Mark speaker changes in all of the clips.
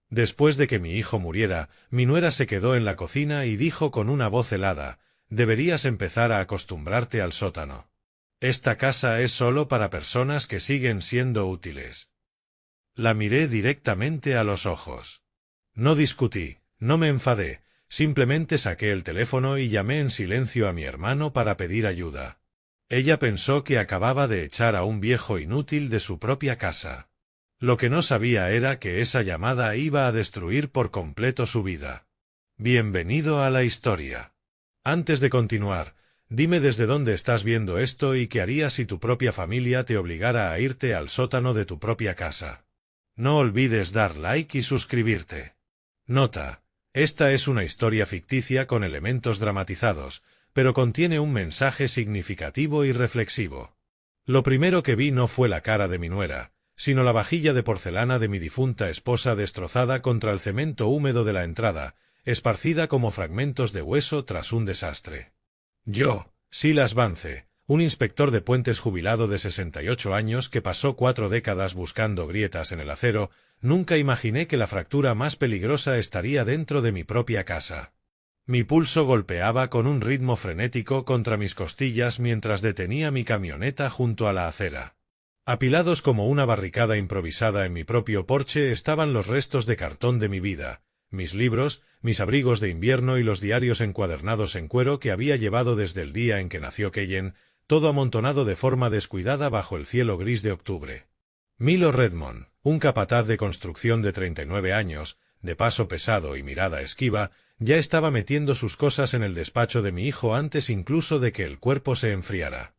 Speaker 1: Después de que mi hijo muriera, mi nuera se quedó en la cocina y dijo con una voz helada: «Deberías empezar a acostumbrarte al sótano. Esta casa es solo para personas que siguen siendo útiles». La miré directamente a los ojos. No discutí, no me enfadé, simplemente saqué el teléfono y llamé en silencio a mi hermano para pedir ayuda. Ella pensó que acababa de echar a un viejo inútil de su propia casa. Lo que no sabía era que esa llamada iba a destruir por completo su vida. Bienvenido a la historia. Antes de continuar, dime desde dónde estás viendo esto y qué harías si tu propia familia te obligara a irte al sótano de tu propia casa. No olvides dar like y suscribirte. Nota: esta es una historia ficticia con elementos dramatizados, pero contiene un mensaje significativo y reflexivo. Lo primero que vi no fue la cara de mi nuera, sino la vajilla de porcelana de mi difunta esposa destrozada contra el cemento húmedo de la entrada, esparcida como fragmentos de hueso tras un desastre. Yo, Silas Vance, un inspector de puentes jubilado de 68 años que pasó 4 décadas buscando grietas en el acero, nunca imaginé que la fractura más peligrosa estaría dentro de mi propia casa. Mi pulso golpeaba con un ritmo frenético contra mis costillas mientras detenía mi camioneta junto a la acera. Apilados como una barricada improvisada en mi propio porche estaban los restos de cartón de mi vida, mis libros, mis abrigos de invierno y los diarios encuadernados en cuero que había llevado desde el día en que nació Keyen, todo amontonado de forma descuidada bajo el cielo gris de octubre. Milo Redmond, un capataz de construcción de 39 años, de paso pesado y mirada esquiva, ya estaba metiendo sus cosas en el despacho de mi hijo antes incluso de que el cuerpo se enfriara.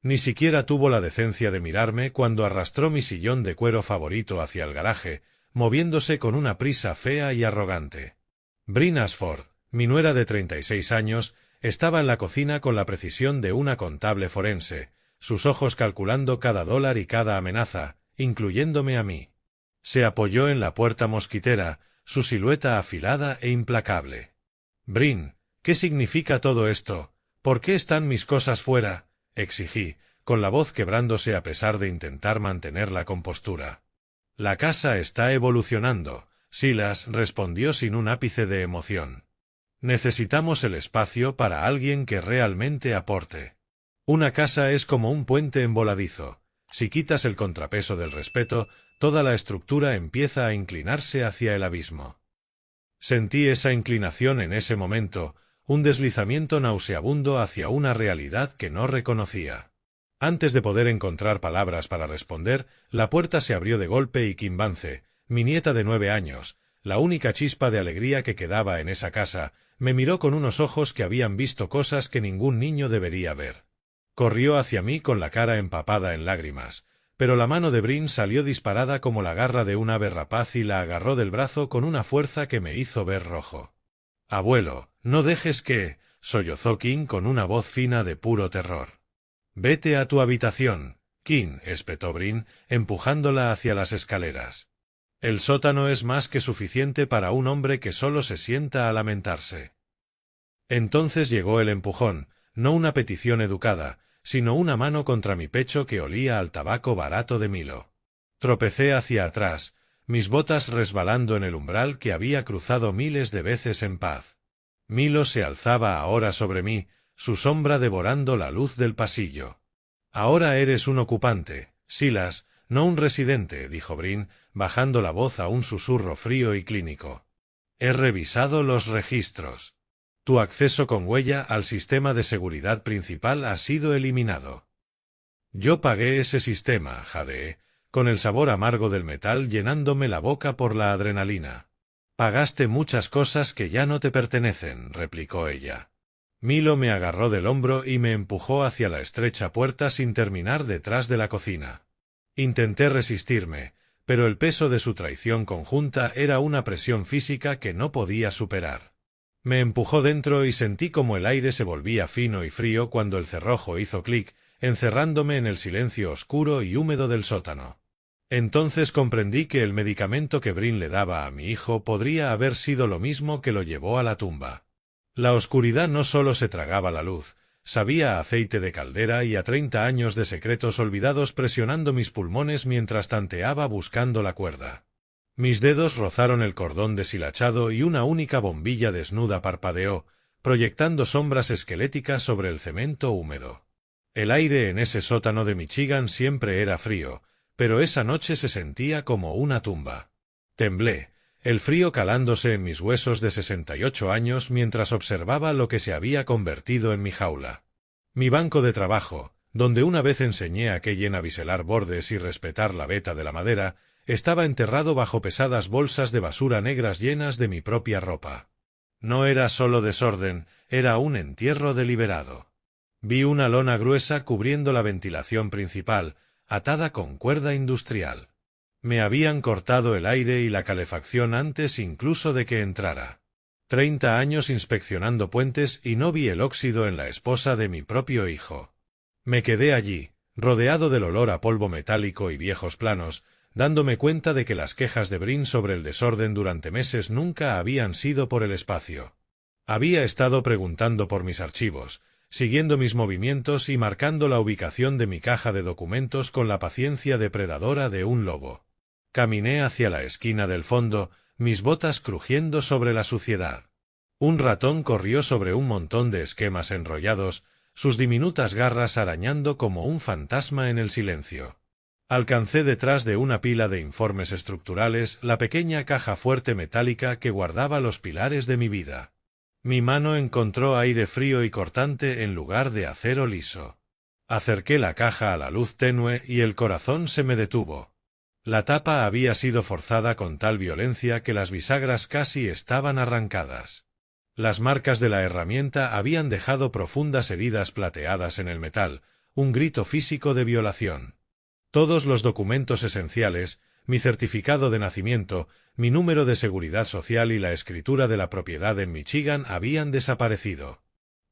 Speaker 1: Ni siquiera tuvo la decencia de mirarme cuando arrastró mi sillón de cuero favorito hacia el garaje, moviéndose con una prisa fea y arrogante. Bryn Ashford, mi nuera de 36 años, estaba en la cocina con la precisión de una contable forense, sus ojos calculando cada dólar y cada amenaza, incluyéndome a mí. Se apoyó en la puerta mosquitera, su silueta afilada e implacable. «Bryn, ¿qué significa todo esto? ¿Por qué están mis cosas fuera?», exigí, con la voz quebrándose a pesar de intentar mantener la compostura. «La casa está evolucionando», Silas respondió sin un ápice de emoción. «Necesitamos el espacio para alguien que realmente aporte. Una casa es como un puente envoladizo. Si quitas el contrapeso del respeto, toda la estructura empieza a inclinarse hacia el abismo». Sentí esa inclinación en ese momento, un deslizamiento nauseabundo hacia una realidad que no reconocía. Antes de poder encontrar palabras para responder, la puerta se abrió de golpe y Kim Vance, mi nieta de 9 años, la única chispa de alegría que quedaba en esa casa, me miró con unos ojos que habían visto cosas que ningún niño debería ver. Corrió hacia mí con la cara empapada en lágrimas, pero la mano de Bryn salió disparada como la garra de un ave rapaz y la agarró del brazo con una fuerza que me hizo ver rojo. «Abuelo, no dejes que», sollozó Kim con una voz fina de puro terror. «Vete a tu habitación, Kim», espetó Bryn, empujándola hacia las escaleras. «El sótano es más que suficiente para un hombre que solo se sienta a lamentarse». Entonces llegó el empujón, no una petición educada, sino una mano contra mi pecho que olía al tabaco barato de Milo. Tropecé hacia atrás, mis botas resbalando en el umbral que había cruzado miles de veces en paz. Milo se alzaba ahora sobre mí, su sombra devorando la luz del pasillo. «Ahora eres un ocupante, Silas, no un residente», dijo Bryn, bajando la voz a un susurro frío y clínico. «He revisado los registros. Tu acceso con huella al sistema de seguridad principal ha sido eliminado». Yo pagué ese sistema, jadeé, con el sabor amargo del metal llenándome la boca por la adrenalina. «Pagaste muchas cosas que ya no te pertenecen», replicó ella. Milo me agarró del hombro y me empujó hacia la estrecha puerta sin terminar detrás de la cocina. Intenté resistirme, pero el peso de su traición conjunta era una presión física que no podía superar. Me empujó dentro y sentí como el aire se volvía fino y frío cuando el cerrojo hizo clic, encerrándome en el silencio oscuro y húmedo del sótano. Entonces comprendí que el medicamento que Bryn le daba a mi hijo podría haber sido lo mismo que lo llevó a la tumba. La oscuridad no solo se tragaba la luz, sabía a aceite de caldera y a 30 años de secretos olvidados presionando mis pulmones mientras tanteaba buscando la cuerda. Mis dedos rozaron el cordón deshilachado y una única bombilla desnuda parpadeó, proyectando sombras esqueléticas sobre el cemento húmedo. El aire en ese sótano de Michigan siempre era frío, pero esa noche se sentía como una tumba. Temblé, el frío calándose en mis huesos de 68 años mientras observaba lo que se había convertido en mi jaula. Mi banco de trabajo, donde una vez enseñé a Keyen a biselar bordes y respetar la veta de la madera, estaba enterrado bajo pesadas bolsas de basura negras llenas de mi propia ropa. No era solo desorden, era un entierro deliberado. Vi una lona gruesa cubriendo la ventilación principal, atada con cuerda industrial. Me habían cortado el aire y la calefacción antes incluso de que entrara. 30 años inspeccionando puentes y no vi el óxido en la esposa de mi propio hijo. Me quedé allí, rodeado del olor a polvo metálico y viejos planos, dándome cuenta de que las quejas de Brin sobre el desorden durante meses nunca habían sido por el espacio. Había estado preguntando por mis archivos, siguiendo mis movimientos y marcando la ubicación de mi caja de documentos con la paciencia depredadora de un lobo. Caminé hacia la esquina del fondo, mis botas crujiendo sobre la suciedad. Un ratón corrió sobre un montón de esquemas enrollados, sus diminutas garras arañando como un fantasma en el silencio. Alcancé detrás de una pila de informes estructurales la pequeña caja fuerte metálica que guardaba los pilares de mi vida. Mi mano encontró aire frío y cortante en lugar de acero liso. Acerqué la caja a la luz tenue y el corazón se me detuvo. La tapa había sido forzada con tal violencia que las bisagras casi estaban arrancadas. Las marcas de la herramienta habían dejado profundas heridas plateadas en el metal, un grito físico de violación. Todos los documentos esenciales, mi certificado de nacimiento, mi número de seguridad social y la escritura de la propiedad en Michigan habían desaparecido.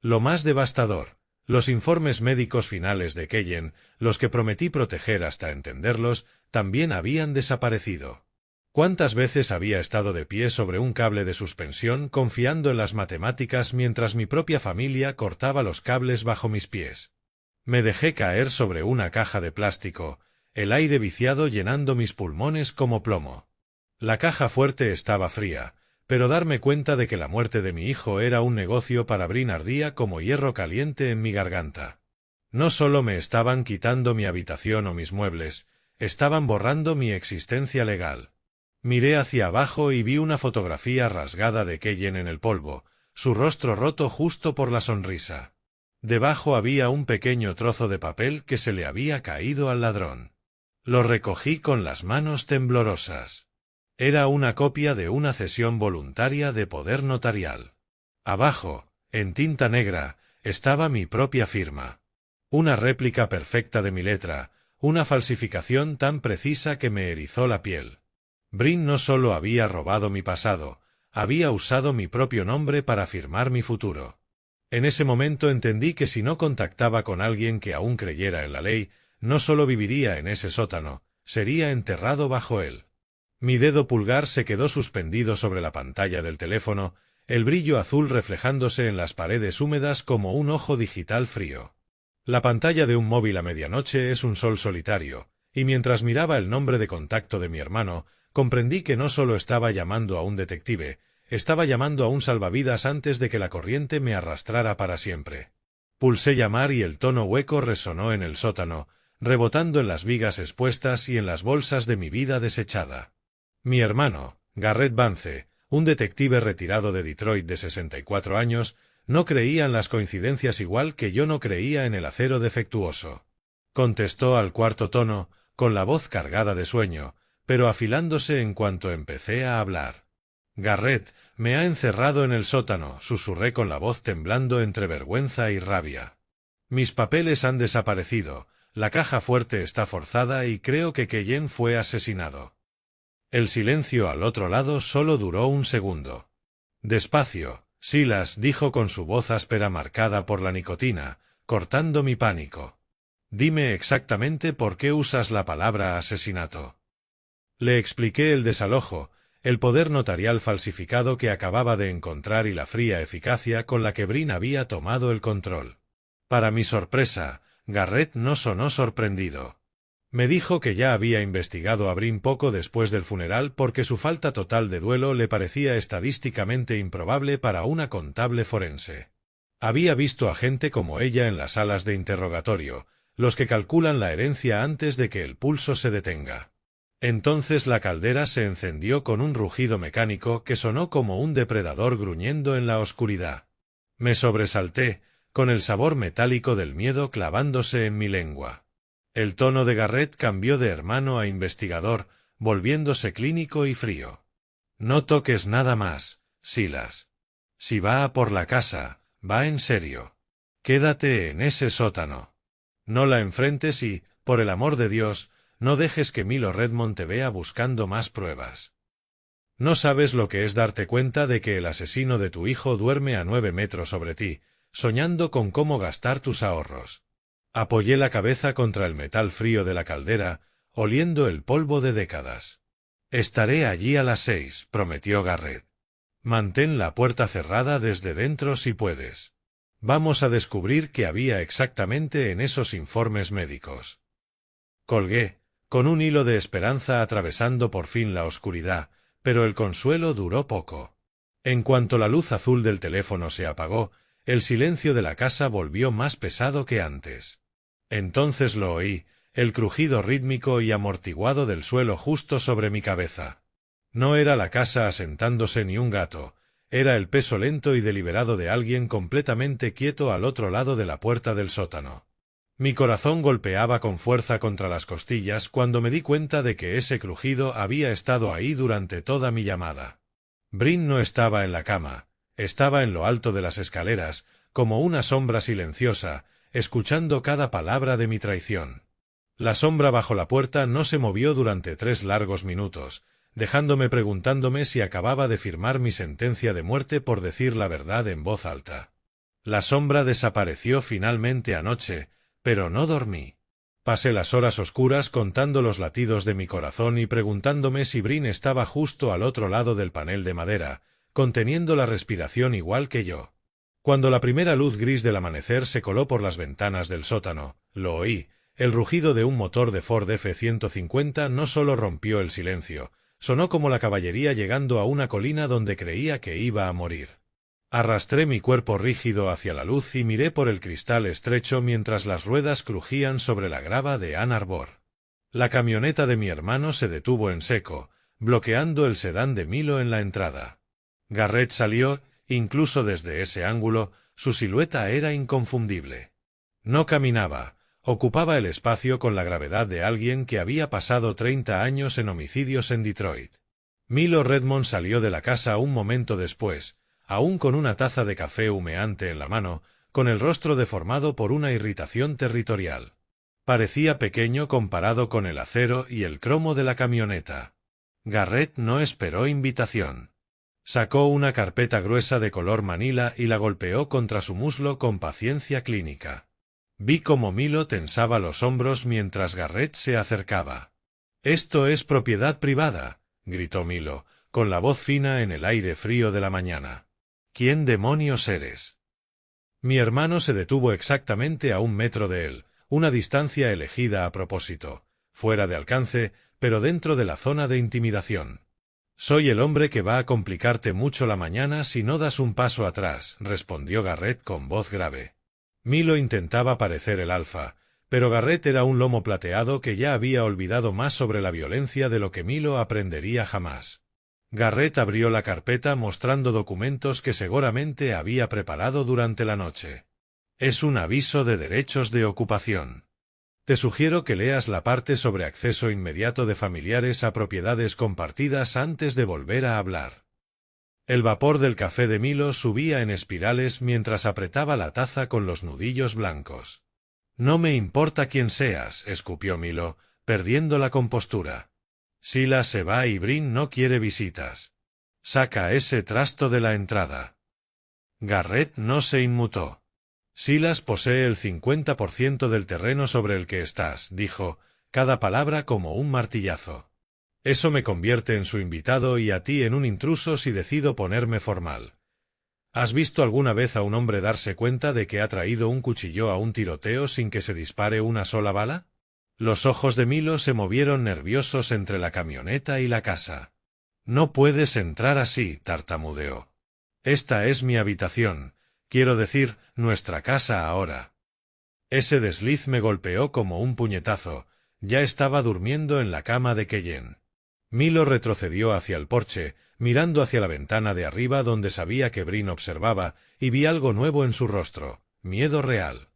Speaker 1: Lo más devastador, los informes médicos finales de Keyen, los que prometí proteger hasta entenderlos, también habían desaparecido. ¿Cuántas veces había estado de pie sobre un cable de suspensión confiando en las matemáticas mientras mi propia familia cortaba los cables bajo mis pies? Me dejé caer sobre una caja de plástico, el aire viciado llenando mis pulmones como plomo. La caja fuerte estaba fría, pero darme cuenta de que la muerte de mi hijo era un negocio para Brin ardía como hierro caliente en mi garganta. No solo me estaban quitando mi habitación o mis muebles, estaban borrando mi existencia legal. Miré hacia abajo y vi una fotografía rasgada de Keyen en el polvo, su rostro roto justo por la sonrisa. Debajo había un pequeño trozo de papel que se le había caído al ladrón. Lo recogí con las manos temblorosas. Era una copia de una cesión voluntaria de poder notarial. Abajo, en tinta negra, estaba mi propia firma. Una réplica perfecta de mi letra, una falsificación tan precisa que me erizó la piel. Brin no solo había robado mi pasado, había usado mi propio nombre para firmar mi futuro. En ese momento entendí que si no contactaba con alguien que aún creyera en la ley, no solo viviría en ese sótano, sería enterrado bajo él. Mi dedo pulgar se quedó suspendido sobre la pantalla del teléfono, el brillo azul reflejándose en las paredes húmedas como un ojo digital frío. La pantalla de un móvil a medianoche es un sol solitario, y mientras miraba el nombre de contacto de mi hermano, comprendí que no solo estaba llamando a un detective, estaba llamando a un salvavidas antes de que la corriente me arrastrara para siempre. Pulsé llamar y el tono hueco resonó en el sótano, rebotando en las vigas expuestas y en las bolsas de mi vida desechada. Mi hermano, Garrett Vance, un detective retirado de Detroit de 64 años, no creía en las coincidencias igual que yo no creía en el acero defectuoso. Contestó al cuarto tono, con la voz cargada de sueño, pero afilándose en cuanto empecé a hablar. Garrett, me ha encerrado en el sótano, susurré con la voz temblando entre vergüenza y rabia. Mis papeles han desaparecido, la caja fuerte está forzada y creo que Keyen fue asesinado. El silencio al otro lado solo duró un segundo. Despacio, Silas dijo con su voz áspera marcada por la nicotina, cortando mi pánico. Dime exactamente por qué usas la palabra asesinato. Le expliqué el desalojo, el poder notarial falsificado que acababa de encontrar y la fría eficacia con la que Brin había tomado el control. Para mi sorpresa, Garrett no sonó sorprendido. Me dijo que ya había investigado a Brin poco después del funeral porque su falta total de duelo le parecía estadísticamente improbable para una contable forense. Había visto a gente como ella en las salas de interrogatorio, los que calculan la herencia antes de que el pulso se detenga. Entonces la caldera se encendió con un rugido mecánico que sonó como un depredador gruñendo en la oscuridad. Me sobresalté, con el sabor metálico del miedo clavándose en mi lengua. El tono de Garrett cambió de hermano a investigador, volviéndose clínico y frío. No toques nada más, Silas. Si va a por la casa, va en serio. Quédate en ese sótano. No la enfrentes y, por el amor de Dios, no dejes que Milo Redmond te vea buscando más pruebas. No sabes lo que es darte cuenta de que el asesino de tu hijo duerme a 9 metros sobre ti, soñando con cómo gastar tus ahorros. Apoyé la cabeza contra el metal frío de la caldera, oliendo el polvo de décadas. Estaré allí a las 6, prometió Garrett. Mantén la puerta cerrada desde dentro si puedes. Vamos a descubrir qué había exactamente en esos informes médicos. Colgué, con un hilo de esperanza atravesando por fin la oscuridad, pero el consuelo duró poco. En cuanto la luz azul del teléfono se apagó, el silencio de la casa volvió más pesado que antes. Entonces lo oí, el crujido rítmico y amortiguado del suelo justo sobre mi cabeza. No era la casa asentándose ni un gato, era el peso lento y deliberado de alguien completamente quieto al otro lado de la puerta del sótano. Mi corazón golpeaba con fuerza contra las costillas cuando me di cuenta de que ese crujido había estado ahí durante toda mi llamada. Brin no estaba en la cama, estaba en lo alto de las escaleras, como una sombra silenciosa, escuchando cada palabra de mi traición. La sombra bajo la puerta no se movió durante 3 largos minutos, dejándome preguntándome si acababa de firmar mi sentencia de muerte por decir la verdad en voz alta. La sombra desapareció finalmente anoche, pero no dormí. Pasé las horas oscuras contando los latidos de mi corazón y preguntándome si Brin estaba justo al otro lado del panel de madera, conteniendo la respiración igual que yo. Cuando la primera luz gris del amanecer se coló por las ventanas del sótano, lo oí. El rugido de un motor de Ford F-150 no solo rompió el silencio, sonó como la caballería llegando a una colina donde creía que iba a morir. Arrastré mi cuerpo rígido hacia la luz y miré por el cristal estrecho mientras las ruedas crujían sobre la grava de Ann Arbor. La camioneta de mi hermano se detuvo en seco, bloqueando el sedán de Milo en la entrada. Garrett salió. Incluso desde ese ángulo, su silueta era inconfundible. No caminaba, ocupaba el espacio con la gravedad de alguien que había pasado 30 años en homicidios en Detroit. Milo Redmond salió de la casa un momento después, aún con una taza de café humeante en la mano, con el rostro deformado por una irritación territorial. Parecía pequeño comparado con el acero y el cromo de la camioneta. Garrett no esperó invitación. Sacó una carpeta gruesa de color manila y la golpeó contra su muslo con paciencia clínica. Vi cómo Milo tensaba los hombros mientras Garrett se acercaba. «Esto es propiedad privada», gritó Milo, con la voz fina en el aire frío de la mañana. «¿Quién demonios eres?» Mi hermano se detuvo exactamente a 1 metro de él, una distancia elegida a propósito, fuera de alcance, pero dentro de la zona de intimidación. «Soy el hombre que va a complicarte mucho la mañana si no das un paso atrás», respondió Garrett con voz grave. Milo intentaba parecer el alfa, pero Garrett era un lomo plateado que ya había olvidado más sobre la violencia de lo que Milo aprendería jamás. Garrett abrió la carpeta mostrando documentos que seguramente había preparado durante la noche. «Es un aviso de derechos de ocupación. Te sugiero que leas la parte sobre acceso inmediato de familiares a propiedades compartidas antes de volver a hablar». El vapor del café de Milo subía en espirales mientras apretaba la taza con los nudillos blancos. «No me importa quién seas», escupió Milo, perdiendo la compostura. «Silas se va y Brin no quiere visitas. Saca ese trasto de la entrada». Garrett no se inmutó. «Silas posee el 50% del terreno sobre el que estás», dijo, cada palabra como un martillazo. «Eso me convierte en su invitado y a ti en un intruso si decido ponerme formal. ¿Has visto alguna vez a un hombre darse cuenta de que ha traído un cuchillo a un tiroteo sin que se dispare una sola bala? Los ojos de Milo se movieron nerviosos entre la camioneta y la casa. «No puedes entrar así», tartamudeó. «Esta es mi habitación, quiero decir, nuestra casa ahora». Ese desliz me golpeó como un puñetazo. Ya estaba durmiendo en la cama de Keyen. Milo retrocedió hacia el porche, mirando hacia la ventana de arriba donde sabía que Brin observaba, y vi algo nuevo en su rostro, miedo real.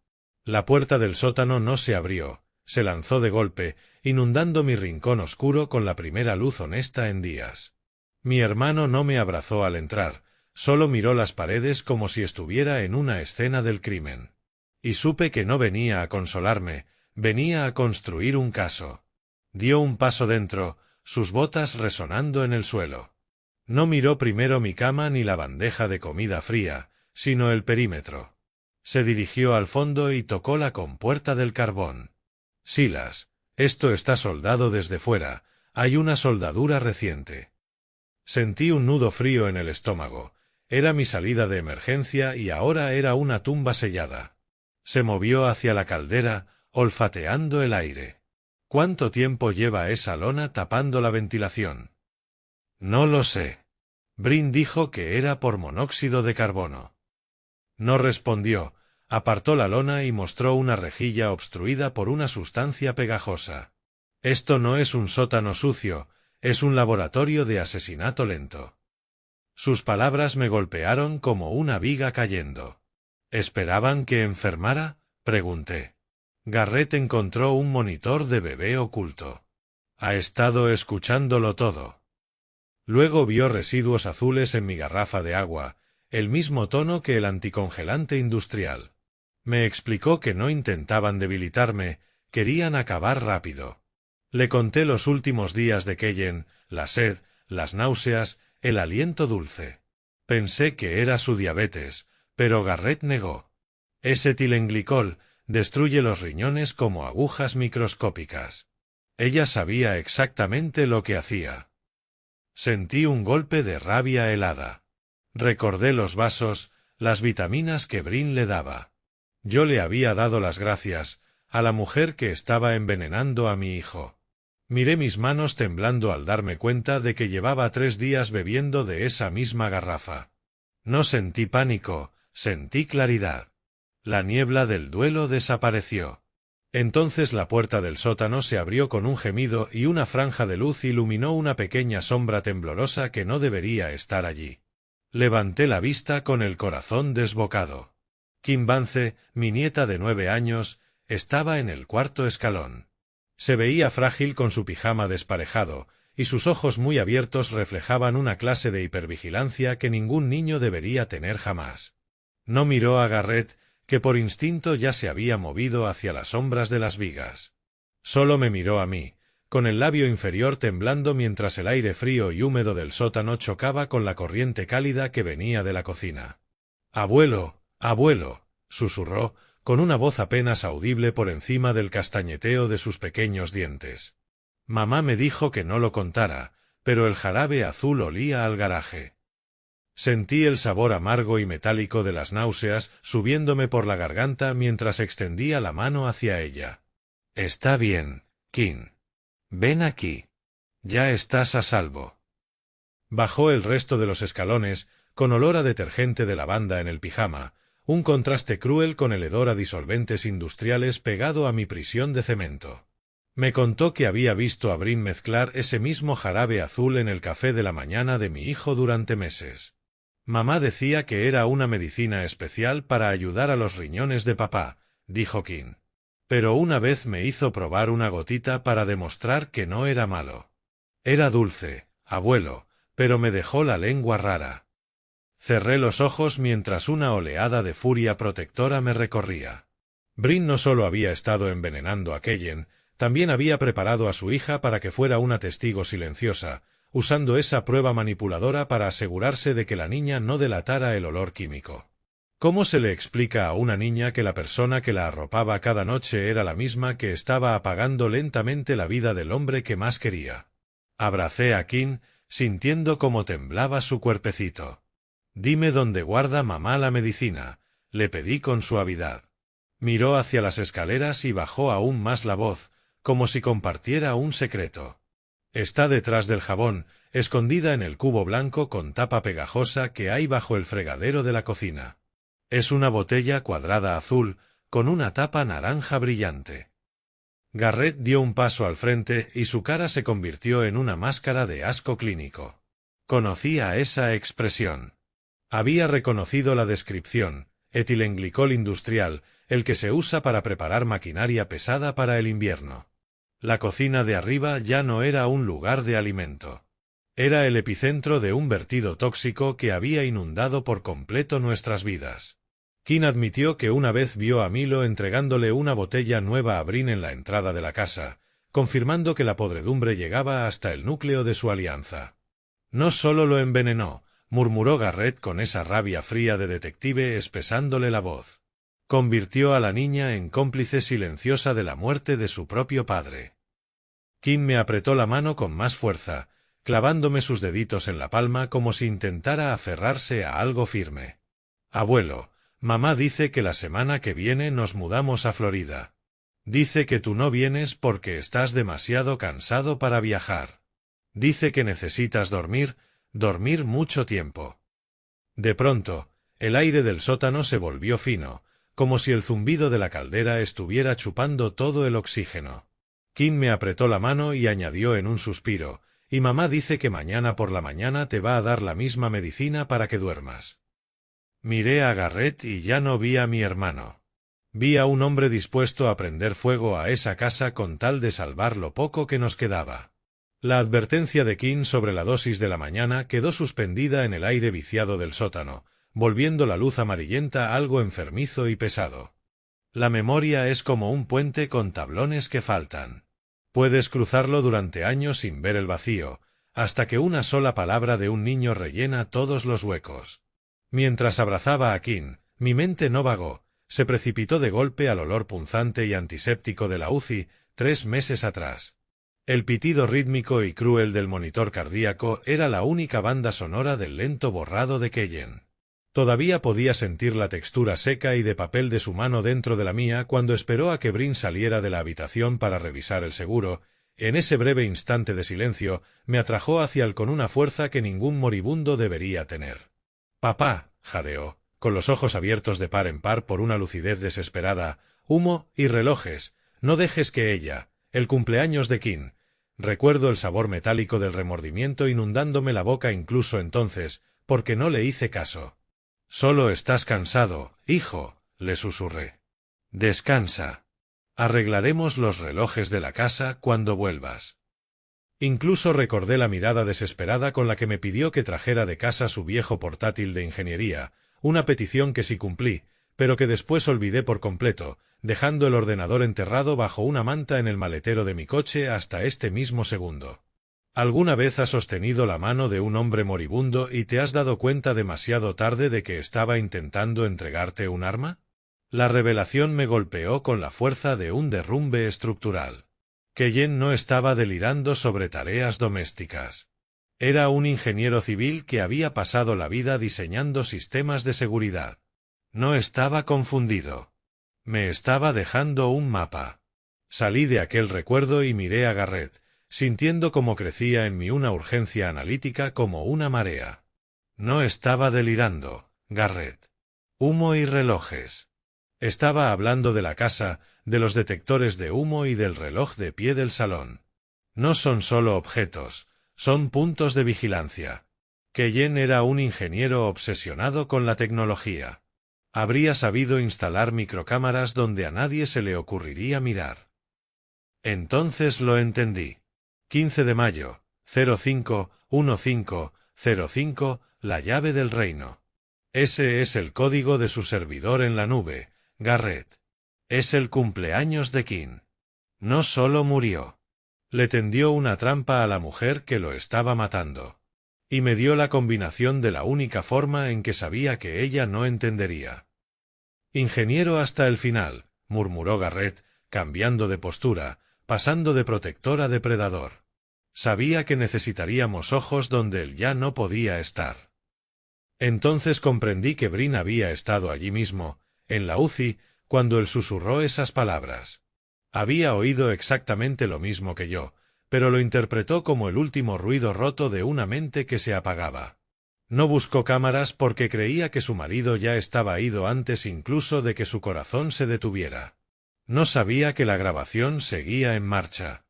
Speaker 1: La puerta del sótano no se abrió, se lanzó de golpe, inundando mi rincón oscuro con la primera luz honesta en días. Mi hermano no me abrazó al entrar, solo miró las paredes como si estuviera en una escena del crimen. Y supe que no venía a consolarme, venía a construir un caso. Dio un paso dentro, sus botas resonando en el suelo. No miró primero mi cama ni la bandeja de comida fría, sino el perímetro. Se dirigió al fondo y tocó la compuerta del carbón. «Silas, esto está soldado desde fuera, hay una soldadura reciente». Sentí un nudo frío en el estómago. Era mi salida de emergencia y ahora era una tumba sellada. Se movió hacia la caldera, olfateando el aire. ¿Cuánto tiempo lleva esa lona tapando la ventilación? No lo sé. Brin dijo que era por monóxido de carbono. No respondió, apartó la lona y mostró una rejilla obstruida por una sustancia pegajosa. Esto no es un sótano sucio, es un laboratorio de asesinato lento. Sus palabras me golpearon como una viga cayendo. ¿Esperaban que enfermara?, pregunté. Garrett encontró un monitor de bebé oculto. Ha estado escuchándolo todo. Luego vio residuos azules en mi garrafa de agua, el mismo tono que el anticongelante industrial. Me explicó que no intentaban debilitarme, querían acabar rápido. Le conté los últimos días de Keyen, la sed, las náuseas, el aliento dulce. Pensé que era su diabetes, pero Garrett negó. Ese etilenglicol destruye los riñones como agujas microscópicas. Ella sabía exactamente lo que hacía. Sentí un golpe de rabia helada. Recordé los vasos, las vitaminas que Brin le daba. Yo le había dado las gracias a la mujer que estaba envenenando a mi hijo. Miré mis manos temblando al darme cuenta de que llevaba 3 días bebiendo de esa misma garrafa. No sentí pánico, sentí claridad. La niebla del duelo desapareció. Entonces la puerta del sótano se abrió con un gemido y una franja de luz iluminó una pequeña sombra temblorosa que no debería estar allí. Levanté la vista con el corazón desbocado. Kim Vance, mi nieta de 9 años, estaba en el cuarto escalón. Se veía frágil con su pijama desparejado, y sus ojos muy abiertos reflejaban una clase de hipervigilancia que ningún niño debería tener jamás. No miró a Garrett, que por instinto ya se había movido hacia las sombras de las vigas. Solo me miró a mí, con el labio inferior temblando mientras el aire frío y húmedo del sótano chocaba con la corriente cálida que venía de la cocina. «Abuelo, abuelo», susurró, con una voz apenas audible por encima del castañeteo de sus pequeños dientes. Mamá me dijo que no lo contara, pero el jarabe azul olía al garaje. Sentí el sabor amargo y metálico de las náuseas subiéndome por la garganta mientras extendía la mano hacia ella. «Está bien, Kim. Ven aquí. Ya estás a salvo». Bajó el resto de los escalones, con olor a detergente de lavanda en el pijama, un contraste cruel con el hedor a disolventes industriales pegado a mi prisión de cemento. Me contó que había visto a Brin mezclar ese mismo jarabe azul en el café de la mañana de mi hijo durante meses. Mamá decía que era una medicina especial para ayudar a los riñones de papá, dijo Kim. Pero una vez me hizo probar una gotita para demostrar que no era malo. Era dulce, abuelo, pero me dejó la lengua rara. Cerré los ojos mientras una oleada de furia protectora me recorría. Brin no solo había estado envenenando a Keyen, también había preparado a su hija para que fuera una testigo silenciosa, usando esa prueba manipuladora para asegurarse de que la niña no delatara el olor químico. ¿Cómo se le explica a una niña que la persona que la arropaba cada noche era la misma que estaba apagando lentamente la vida del hombre que más quería? Abracé a Kim, sintiendo cómo temblaba su cuerpecito. «Dime dónde guarda mamá la medicina», le pedí con suavidad. Miró hacia las escaleras y bajó aún más la voz, como si compartiera un secreto. Está detrás del jabón, escondida en el cubo blanco con tapa pegajosa que hay bajo el fregadero de la cocina. Es una botella cuadrada azul, con una tapa naranja brillante. Garrett dio un paso al frente y su cara se convirtió en una máscara de asco clínico. Conocía esa expresión. Había reconocido la descripción: etilenglicol industrial, el que se usa para preparar maquinaria pesada para el invierno. La cocina de arriba ya no era un lugar de alimento. Era el epicentro de un vertido tóxico que había inundado por completo nuestras vidas. King admitió que una vez vio a Milo entregándole una botella nueva a Brin en la entrada de la casa, confirmando que la podredumbre llegaba hasta el núcleo de su alianza. No solo lo envenenó, murmuró Garrett con esa rabia fría de detective espesándole la voz. Convirtió a la niña en cómplice silenciosa de la muerte de su propio padre. King me apretó la mano con más fuerza, clavándome sus deditos en la palma como si intentara aferrarse a algo firme. Abuelo, mamá dice que la semana que viene nos mudamos a Florida. Dice que tú no vienes porque estás demasiado cansado para viajar. Dice que necesitas dormir mucho tiempo. De pronto, el aire del sótano se volvió fino, como si el zumbido de la caldera estuviera chupando todo el oxígeno. King me apretó la mano y añadió en un suspiro: y mamá dice que mañana por la mañana te va a dar la misma medicina para que duermas. Miré a Garrett y ya no vi a mi hermano. Vi a un hombre dispuesto a prender fuego a esa casa con tal de salvar lo poco que nos quedaba. La advertencia de King sobre la dosis de la mañana quedó suspendida en el aire viciado del sótano, volviendo la luz amarillenta algo enfermizo y pesado. La memoria es como un puente con tablones que faltan. Puedes cruzarlo durante años sin ver el vacío, hasta que una sola palabra de un niño rellena todos los huecos. Mientras abrazaba a King, mi mente no vagó, se precipitó de golpe al olor punzante y antiséptico de la UCI 3 meses atrás. El pitido rítmico y cruel del monitor cardíaco era la única banda sonora del lento borrado de Keyen. Todavía podía sentir la textura seca y de papel de su mano dentro de la mía cuando esperó a que Brin saliera de la habitación para revisar el seguro. En ese breve instante de silencio, me atrajo hacia él con una fuerza que ningún moribundo debería tener. «Papá», jadeó, con los ojos abiertos de par en par por una lucidez desesperada, «humo y relojes, no dejes que ella, el cumpleaños de King». Recuerdo el sabor metálico del remordimiento inundándome la boca incluso entonces, porque no le hice caso. «Solo estás cansado, hijo», le susurré. «Descansa. Arreglaremos los relojes de la casa cuando vuelvas». Incluso recordé la mirada desesperada con la que me pidió que trajera de casa su viejo portátil de ingeniería, una petición que sí cumplí, pero que después olvidé por completo, dejando el ordenador enterrado bajo una manta en el maletero de mi coche hasta este mismo segundo. ¿Alguna vez has sostenido la mano de un hombre moribundo y te has dado cuenta demasiado tarde de que estaba intentando entregarte un arma? La revelación me golpeó con la fuerza de un derrumbe estructural. Keyen no estaba delirando sobre tareas domésticas. Era un ingeniero civil que había pasado la vida diseñando sistemas de seguridad. No estaba confundido. Me estaba dejando un mapa. Salí de aquel recuerdo y miré a Garrett, sintiendo cómo crecía en mí una urgencia analítica como una marea. No estaba delirando, Garrett. Humo y relojes. Estaba hablando de la casa, de los detectores de humo y del reloj de pie del salón. No son solo objetos, son puntos de vigilancia. Keyen era un ingeniero obsesionado con la tecnología. Habría sabido instalar microcámaras donde a nadie se le ocurriría mirar. Entonces lo entendí. 15 de mayo, 05-15-05, la llave del reino. Ese es el código de su servidor en la nube, Garrett. Es el cumpleaños de King. No solo murió. Le tendió una trampa a la mujer que lo estaba matando. Y me dio la combinación de la única forma en que sabía que ella no entendería. Ingeniero hasta el final, murmuró Garrett, cambiando de postura, pasando de protector a depredador. Sabía que necesitaríamos ojos donde él ya no podía estar. Entonces comprendí que Brin había estado allí mismo, en la UCI, cuando él susurró esas palabras. Había oído exactamente lo mismo que yo, pero lo interpretó como el último ruido roto de una mente que se apagaba. No buscó cámaras porque creía que su marido ya estaba ido antes incluso de que su corazón se detuviera. No sabía que la grabación seguía en marcha.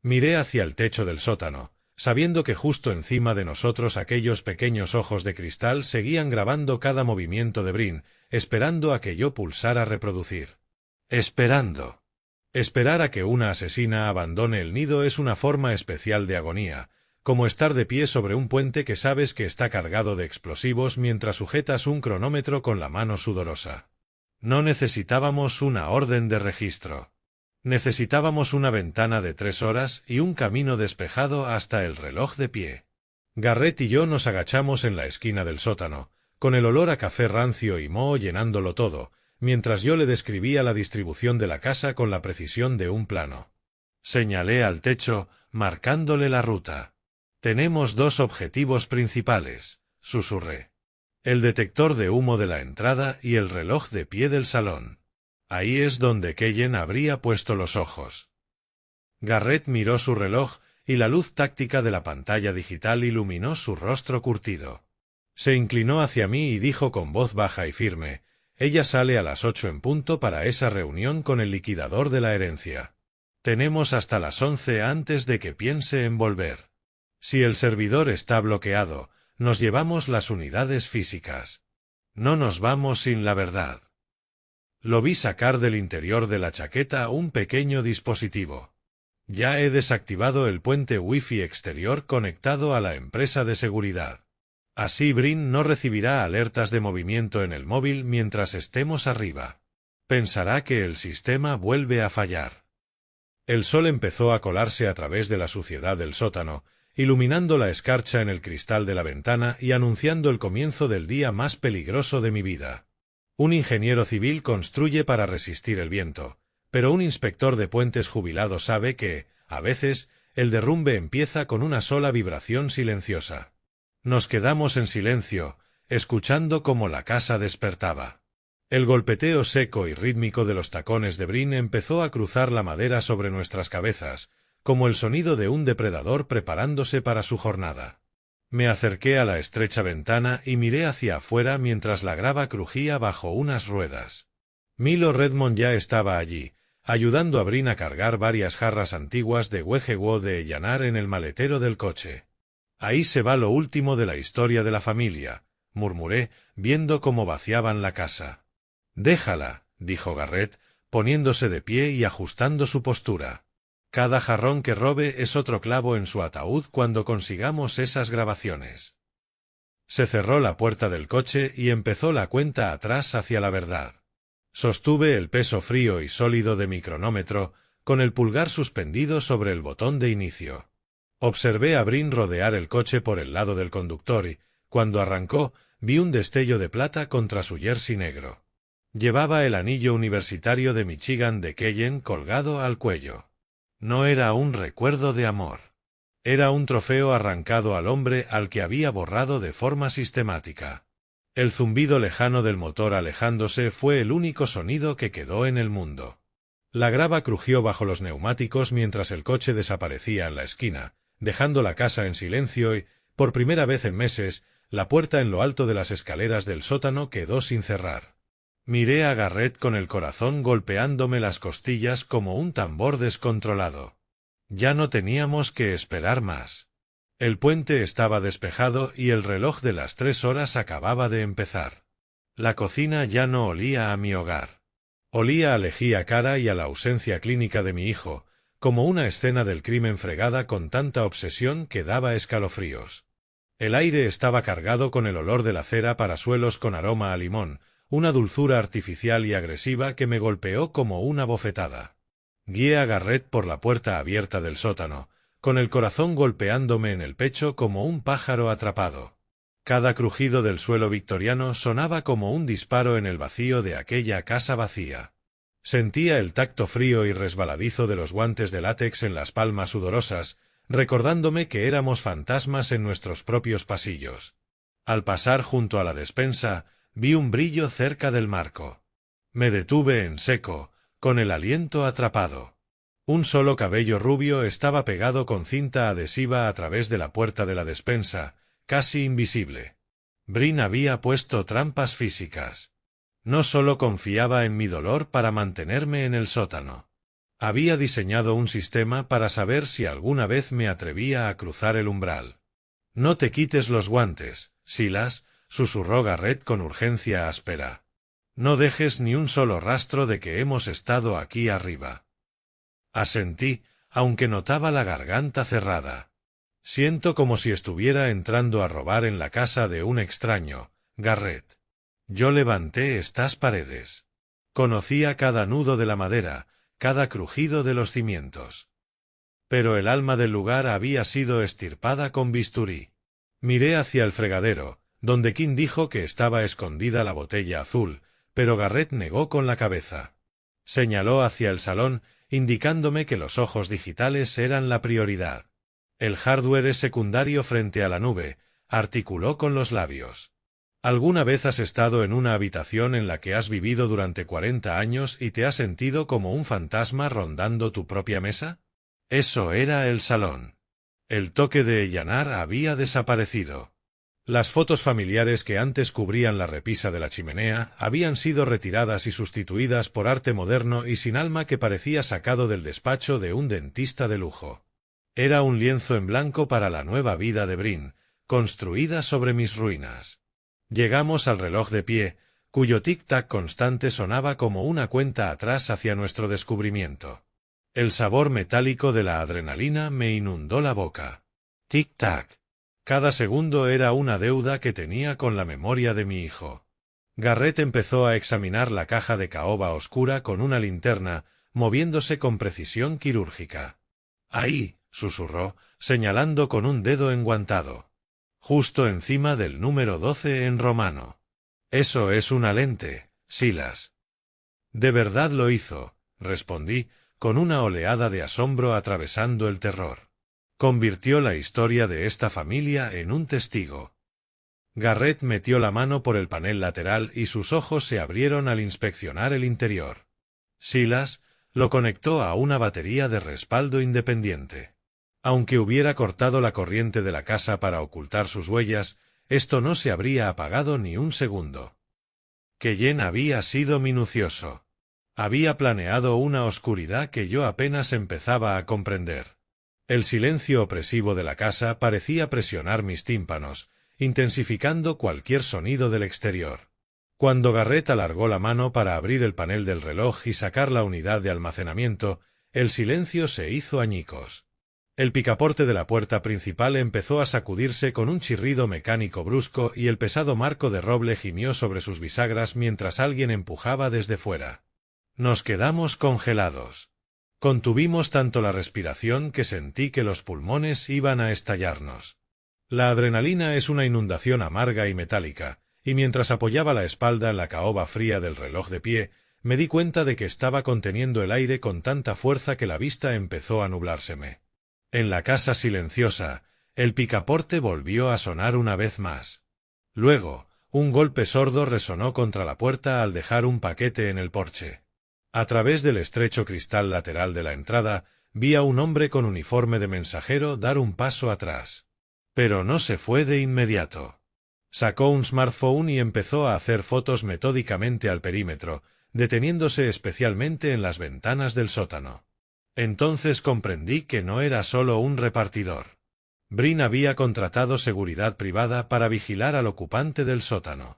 Speaker 1: Miré hacia el techo del sótano, sabiendo que justo encima de nosotros aquellos pequeños ojos de cristal seguían grabando cada movimiento de Brin, esperando a que yo pulsara reproducir. Esperando. Esperar a que una asesina abandone el nido es una forma especial de agonía, como estar de pie sobre un puente que sabes que está cargado de explosivos mientras sujetas un cronómetro con la mano sudorosa. No necesitábamos una orden de registro. Necesitábamos una ventana de 3 horas y un camino despejado hasta el reloj de pie. Garrett y yo nos agachamos en la esquina del sótano, con el olor a café rancio y moho llenándolo todo, mientras yo le describía la distribución de la casa con la precisión de un plano. Señalé al techo, marcándole la ruta. «Tenemos 2 objetivos principales», susurré. «El detector de humo de la entrada y el reloj de pie del salón. Ahí es donde Keyen habría puesto los ojos». Garrett miró su reloj y la luz táctica de la pantalla digital iluminó su rostro curtido. Se inclinó hacia mí y dijo con voz baja y firme: «Ella sale a las 8 en punto para esa reunión con el liquidador de la herencia. Tenemos hasta las 11 antes de que piense en volver. Si el servidor está bloqueado, nos llevamos las unidades físicas. No nos vamos sin la verdad». Lo vi sacar del interior de la chaqueta un pequeño dispositivo. «Ya he desactivado el puente Wi-Fi exterior conectado a la empresa de seguridad. Así Brin no recibirá alertas de movimiento en el móvil mientras estemos arriba. Pensará que el sistema vuelve a fallar». El sol empezó a colarse a través de la suciedad del sótano, iluminando la escarcha en el cristal de la ventana y anunciando el comienzo del día más peligroso de mi vida. Un ingeniero civil construye para resistir el viento, pero un inspector de puentes jubilado sabe que, a veces, el derrumbe empieza con una sola vibración silenciosa. Nos quedamos en silencio, escuchando cómo la casa despertaba. El golpeteo seco y rítmico de los tacones de Brin empezó a cruzar la madera sobre nuestras cabezas, como el sonido de un depredador preparándose para su jornada. Me acerqué a la estrecha ventana y miré hacia afuera mientras la grava crujía bajo unas ruedas. Milo Redmond ya estaba allí, ayudando a Brin a cargar varias jarras antiguas de Wejewo de Llanar en el maletero del coche. «Ahí se va lo último de la historia de la familia», murmuré, viendo cómo vaciaban la casa. «Déjala», dijo Garrett, poniéndose de pie y ajustando su postura. «Cada jarrón que robe es otro clavo en su ataúd cuando consigamos esas grabaciones». Se cerró la puerta del coche y empezó la cuenta atrás hacia la verdad. Sostuve el peso frío y sólido de mi cronómetro, con el pulgar suspendido sobre el botón de inicio. Observé a Brin rodear el coche por el lado del conductor y, cuando arrancó, vi un destello de plata contra su jersey negro. Llevaba el anillo universitario de Michigan de Keyen colgado al cuello. No era un recuerdo de amor. Era un trofeo arrancado al hombre al que había borrado de forma sistemática. El zumbido lejano del motor alejándose fue el único sonido que quedó en el mundo. La grava crujió bajo los neumáticos mientras el coche desaparecía en la esquina, dejando la casa en silencio y, por primera vez en meses, la puerta en lo alto de las escaleras del sótano quedó sin cerrar. Miré a Garrett con el corazón golpeándome las costillas como un tambor descontrolado. Ya no teníamos que esperar más. El puente estaba despejado y el reloj de las 3 horas acababa de empezar. La cocina ya no olía a mi hogar. Olía a lejía cara y a la ausencia clínica de mi hijo, como una escena del crimen fregada con tanta obsesión que daba escalofríos. El aire estaba cargado con el olor de la cera para suelos con aroma a limón, una dulzura artificial y agresiva que me golpeó como una bofetada. Guié a Garrett por la puerta abierta del sótano, con el corazón golpeándome en el pecho como un pájaro atrapado. Cada crujido del suelo victoriano sonaba como un disparo en el vacío de aquella casa vacía. Sentía el tacto frío y resbaladizo de los guantes de látex en las palmas sudorosas, recordándome que éramos fantasmas en nuestros propios pasillos. Al pasar junto a la despensa, vi un brillo cerca del marco. Me detuve en seco, con el aliento atrapado. Un solo cabello rubio estaba pegado con cinta adhesiva a través de la puerta de la despensa, casi invisible. Brin había puesto trampas físicas. No solo confiaba en mi dolor para mantenerme en el sótano. Había diseñado un sistema para saber si alguna vez me atrevía a cruzar el umbral. «No te quites los guantes, Silas», susurró Garrett con urgencia áspera. «No dejes ni un solo rastro de que hemos estado aquí arriba». Asentí, aunque notaba la garganta cerrada. «Siento como si estuviera entrando a robar en la casa de un extraño, Garrett. Yo levanté estas paredes. Conocía cada nudo de la madera, cada crujido de los cimientos. Pero el alma del lugar había sido extirpada con bisturí. Miré hacia el fregadero, donde King dijo que estaba escondida la botella azul, pero Garrett negó con la cabeza. Señaló hacia el salón, indicándome que los ojos digitales eran la prioridad. «El hardware es secundario frente a la nube», articuló con los labios. ¿Alguna vez has estado en una habitación en la que has vivido durante 40 años y te has sentido como un fantasma rondando tu propia mesa? Eso era el salón. El toque de llanar había desaparecido. Las fotos familiares que antes cubrían la repisa de la chimenea habían sido retiradas y sustituidas por arte moderno y sin alma que parecía sacado del despacho de un dentista de lujo. Era un lienzo en blanco para la nueva vida de Brin, construida sobre mis ruinas. Llegamos al reloj de pie, cuyo tic-tac constante sonaba como una cuenta atrás hacia nuestro descubrimiento. El sabor metálico de la adrenalina me inundó la boca. Tic-tac. Cada segundo era una deuda que tenía con la memoria de mi hijo. Garrett empezó a examinar la caja de caoba oscura con una linterna, moviéndose con precisión quirúrgica. «Ahí», susurró, señalando con un dedo enguantado. «Justo encima del número 12 en romano. Eso es una lente, Silas». «De verdad lo hizo», respondí, con una oleada de asombro atravesando el terror. Convirtió la historia de esta familia en un testigo. Garrett metió la mano por el panel lateral y sus ojos se abrieron al inspeccionar el interior. Silas lo conectó a una batería de respaldo independiente. Aunque hubiera cortado la corriente de la casa para ocultar sus huellas, esto no se habría apagado ni un segundo. Keyen había sido minucioso. Había planeado una oscuridad que yo apenas empezaba a comprender. El silencio opresivo de la casa parecía presionar mis tímpanos, intensificando cualquier sonido del exterior. Cuando Garrett alargó la mano para abrir el panel del reloj y sacar la unidad de almacenamiento, el silencio se hizo añicos. El picaporte de la puerta principal empezó a sacudirse con un chirrido mecánico brusco y el pesado marco de roble gimió sobre sus bisagras mientras alguien empujaba desde fuera. Nos quedamos congelados. Contuvimos tanto la respiración que sentí que los pulmones iban a estallarnos. La adrenalina es una inundación amarga y metálica, y mientras apoyaba la espalda en la caoba fría del reloj de pie, me di cuenta de que estaba conteniendo el aire con tanta fuerza que la vista empezó a nublárseme. En la casa silenciosa, el picaporte volvió a sonar una vez más. Luego, un golpe sordo resonó contra la puerta al dejar un paquete en el porche. A través del estrecho cristal lateral de la entrada, vi a un hombre con uniforme de mensajero dar un paso atrás. Pero no se fue de inmediato. Sacó un smartphone y empezó a hacer fotos metódicamente al perímetro, deteniéndose especialmente en las ventanas del sótano. Entonces comprendí que no era solo un repartidor. Brin había contratado seguridad privada para vigilar al ocupante del sótano.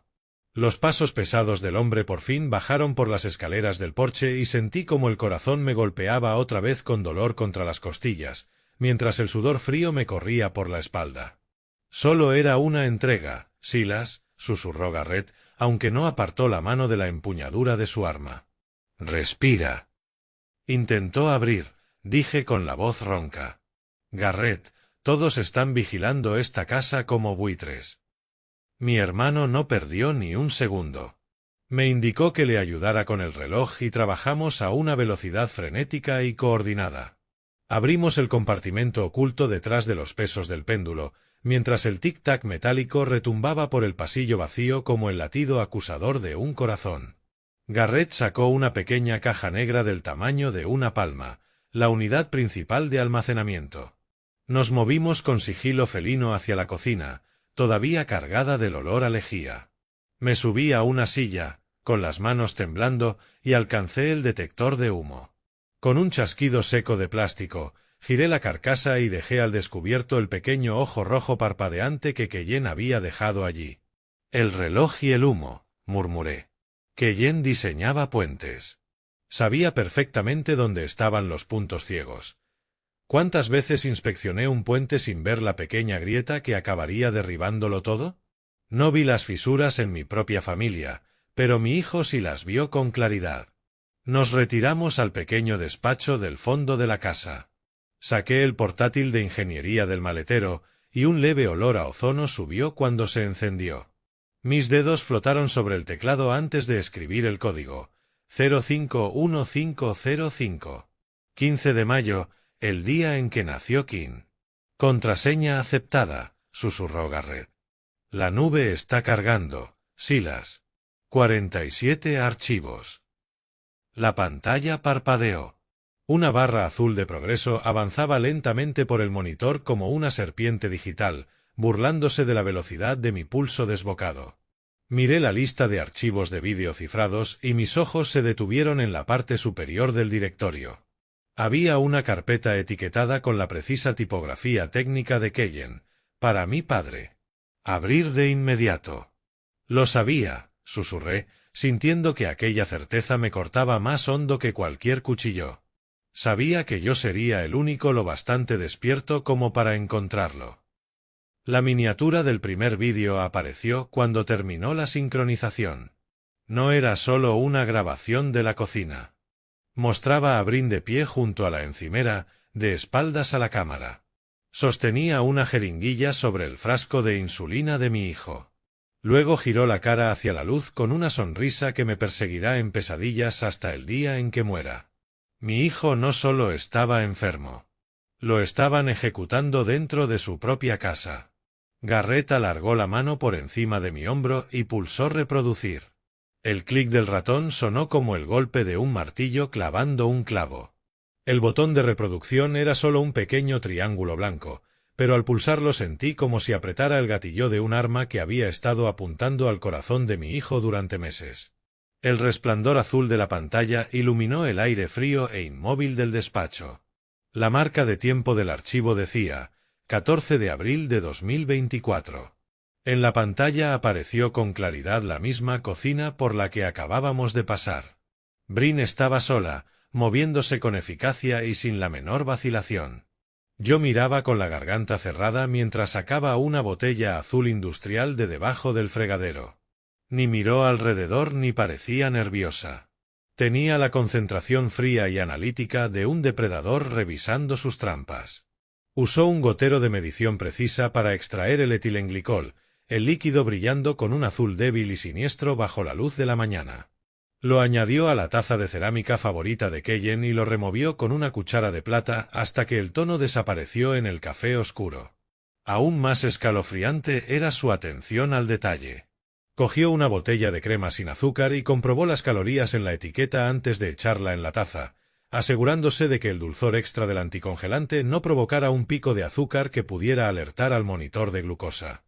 Speaker 1: Los pasos pesados del hombre por fin bajaron por las escaleras del porche y sentí como el corazón me golpeaba otra vez con dolor contra las costillas, mientras el sudor frío me corría por la espalda. «Solo era una entrega, Silas», susurró Garrett, aunque no apartó la mano de la empuñadura de su arma. «Respira». Intentó abrir, dije con la voz ronca. «Garrett, todos están vigilando esta casa como buitres». Mi hermano no perdió ni un segundo. Me indicó que le ayudara con el reloj y trabajamos a una velocidad frenética y coordinada. Abrimos el compartimento oculto detrás de los pesos del péndulo, mientras el tic-tac metálico retumbaba por el pasillo vacío como el latido acusador de un corazón. Garrett sacó una pequeña caja negra del tamaño de una palma, la unidad principal de almacenamiento. Nos movimos con sigilo felino hacia la cocina, todavía cargada del olor a lejía. Me subí a una silla, con las manos temblando, y alcancé el detector de humo. Con un chasquido seco de plástico, giré la carcasa y dejé al descubierto el pequeño ojo rojo parpadeante que Keyen había dejado allí. «El reloj y el humo», murmuré. Keyen diseñaba puentes. Sabía perfectamente dónde estaban los puntos ciegos. ¿Cuántas veces inspeccioné un puente sin ver la pequeña grieta que acabaría derribándolo todo? No vi las fisuras en mi propia familia, pero mi hijo sí las vio con claridad. Nos retiramos al pequeño despacho del fondo de la casa. Saqué el portátil de ingeniería del maletero, y un leve olor a ozono subió cuando se encendió. Mis dedos flotaron sobre el teclado antes de escribir el código. 051505. 15 de mayo, el día en que nació Kim. Contraseña aceptada, susurró Garrett. La nube está cargando, Silas. 47 archivos. La pantalla parpadeó. Una barra azul de progreso avanzaba lentamente por el monitor como una serpiente digital, burlándose de la velocidad de mi pulso desbocado. Miré la lista de archivos de vídeo cifrados y mis ojos se detuvieron en la parte superior del directorio. Había una carpeta etiquetada con la precisa tipografía técnica de Keyen, para mi padre. Abrir de inmediato. Lo sabía, susurré, sintiendo que aquella certeza me cortaba más hondo que cualquier cuchillo. Sabía que yo sería el único lo bastante despierto como para encontrarlo. La miniatura del primer vídeo apareció cuando terminó la sincronización. No era solo una grabación de la cocina. Mostraba a Brin de pie junto a la encimera, de espaldas a la cámara. Sostenía una jeringuilla sobre el frasco de insulina de mi hijo. Luego giró la cara hacia la luz con una sonrisa que me perseguirá en pesadillas hasta el día en que muera. Mi hijo no solo estaba enfermo. Lo estaban ejecutando dentro de su propia casa. Garrett alargó la mano por encima de mi hombro y pulsó reproducir. El clic del ratón sonó como el golpe de un martillo clavando un clavo. El botón de reproducción era solo un pequeño triángulo blanco, pero al pulsarlo sentí como si apretara el gatillo de un arma que había estado apuntando al corazón de mi hijo durante meses. El resplandor azul de la pantalla iluminó el aire frío e inmóvil del despacho. La marca de tiempo del archivo decía 14 de abril de 2024. En la pantalla apareció con claridad la misma cocina por la que acabábamos de pasar. Brin estaba sola, moviéndose con eficacia y sin la menor vacilación. Yo miraba con la garganta cerrada mientras sacaba una botella azul industrial de debajo del fregadero. Ni miró alrededor ni parecía nerviosa. Tenía la concentración fría y analítica de un depredador revisando sus trampas. Usó un gotero de medición precisa para extraer el etilenglicol, el líquido brillando con un azul débil y siniestro bajo la luz de la mañana. Lo añadió a la taza de cerámica favorita de Keyen y lo removió con una cuchara de plata hasta que el tono desapareció en el café oscuro. Aún más escalofriante era su atención al detalle. Cogió una botella de crema sin azúcar y comprobó las calorías en la etiqueta antes de echarla en la taza, asegurándose de que el dulzor extra del anticongelante no provocara un pico de azúcar que pudiera alertar al monitor de glucosa.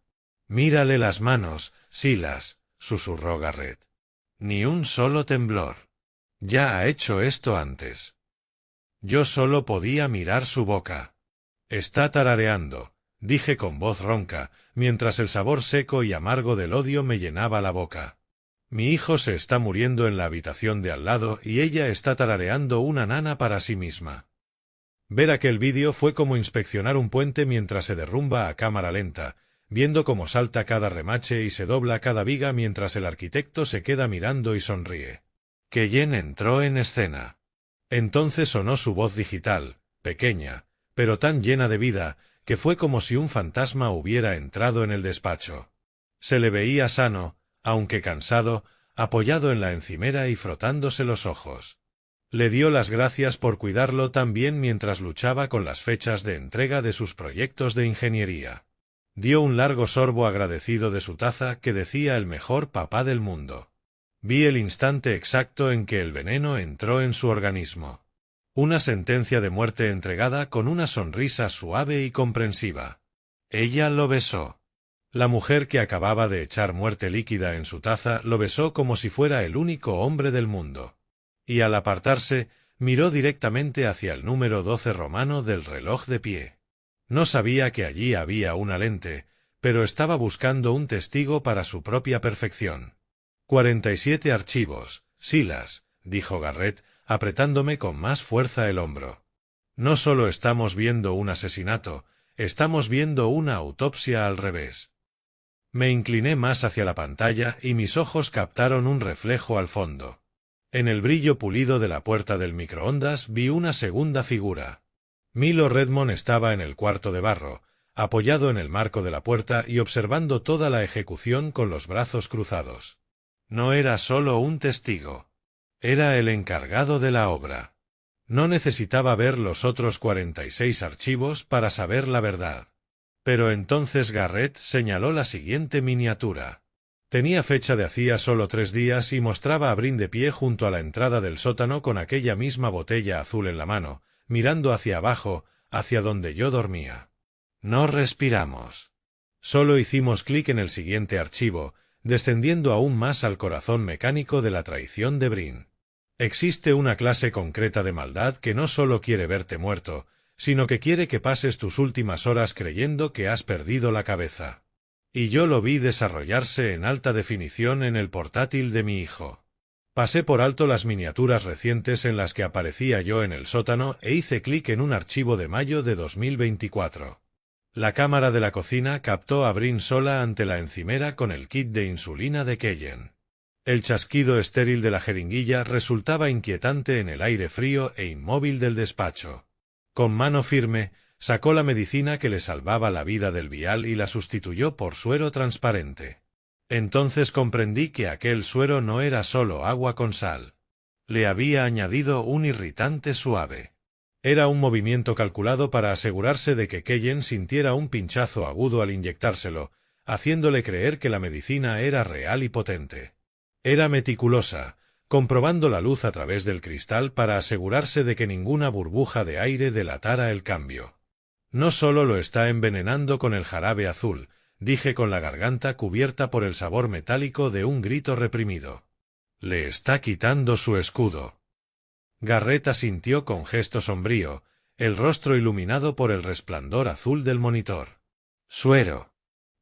Speaker 1: «Mírale las manos, Silas», susurró Garrett. «Ni un solo temblor. Ya ha hecho esto antes». Yo solo podía mirar su boca. «Está tarareando», dije con voz ronca, mientras el sabor seco y amargo del odio me llenaba la boca. «Mi hijo se está muriendo en la habitación de al lado y ella está tarareando una nana para sí misma». Ver aquel vídeo fue como inspeccionar un puente mientras se derrumba a cámara lenta, viendo cómo salta cada remache y se dobla cada viga mientras el arquitecto se queda mirando y sonríe. Keyen entró en escena. Entonces sonó su voz digital, pequeña, pero tan llena de vida, que fue como si un fantasma hubiera entrado en el despacho. Se le veía sano, aunque cansado, apoyado en la encimera y frotándose los ojos. Le dio las gracias por cuidarlo tan bien mientras luchaba con las fechas de entrega de sus proyectos de ingeniería. Dio un largo sorbo agradecido de su taza que decía el mejor papá del mundo. Vi el instante exacto en que el veneno entró en su organismo. Una sentencia de muerte entregada con una sonrisa suave y comprensiva. Ella lo besó. La mujer que acababa de echar muerte líquida en su taza lo besó como si fuera el único hombre del mundo. Y al apartarse, miró directamente hacia el número 12 romano del reloj de pie. No sabía que allí había una lente, pero estaba buscando un testigo para su propia perfección. 47 archivos, Silas, dijo Garrett, apretándome con más fuerza el hombro. No solo estamos viendo un asesinato, estamos viendo una autopsia al revés. Me incliné más hacia la pantalla y mis ojos captaron un reflejo al fondo. En el brillo pulido de la puerta del microondas vi una segunda figura. Milo Redmond estaba en el cuarto de barro, apoyado en el marco de la puerta y observando toda la ejecución con los brazos cruzados. No era solo un testigo. Era el encargado de la obra. No necesitaba ver los otros 46 archivos para saber la verdad. Pero entonces Garrett señaló la siguiente miniatura. Tenía fecha de hacía solo 3 días y mostraba a Brin de pie junto a la entrada del sótano con aquella misma botella azul en la mano, mirando hacia abajo, hacia donde yo dormía. No respiramos. Solo hicimos clic en el siguiente archivo, descendiendo aún más al corazón mecánico de la traición de Brin. Existe una clase concreta de maldad que no solo quiere verte muerto, sino que quiere que pases tus últimas horas creyendo que has perdido la cabeza. Y yo lo vi desarrollarse en alta definición en el portátil de mi hijo. Pasé por alto las miniaturas recientes en las que aparecía yo en el sótano e hice clic en un archivo de mayo de 2024. La cámara de la cocina captó a Brin sola ante la encimera con el kit de insulina de Keyen. El chasquido estéril de la jeringuilla resultaba inquietante en el aire frío e inmóvil del despacho. Con mano firme, sacó la medicina que le salvaba la vida del vial y la sustituyó por suero transparente. Entonces comprendí que aquel suero no era solo agua con sal. Le había añadido un irritante suave. Era un movimiento calculado para asegurarse de que Keyen sintiera un pinchazo agudo al inyectárselo, haciéndole creer que la medicina era real y potente. Era meticulosa, comprobando la luz a través del cristal para asegurarse de que ninguna burbuja de aire delatara el cambio. No solo lo está envenenando con el jarabe azul, dije con la garganta cubierta por el sabor metálico de un grito reprimido. Le está quitando su escudo. Garrett asintió con gesto sombrío, el rostro iluminado por el resplandor azul del monitor. Suero.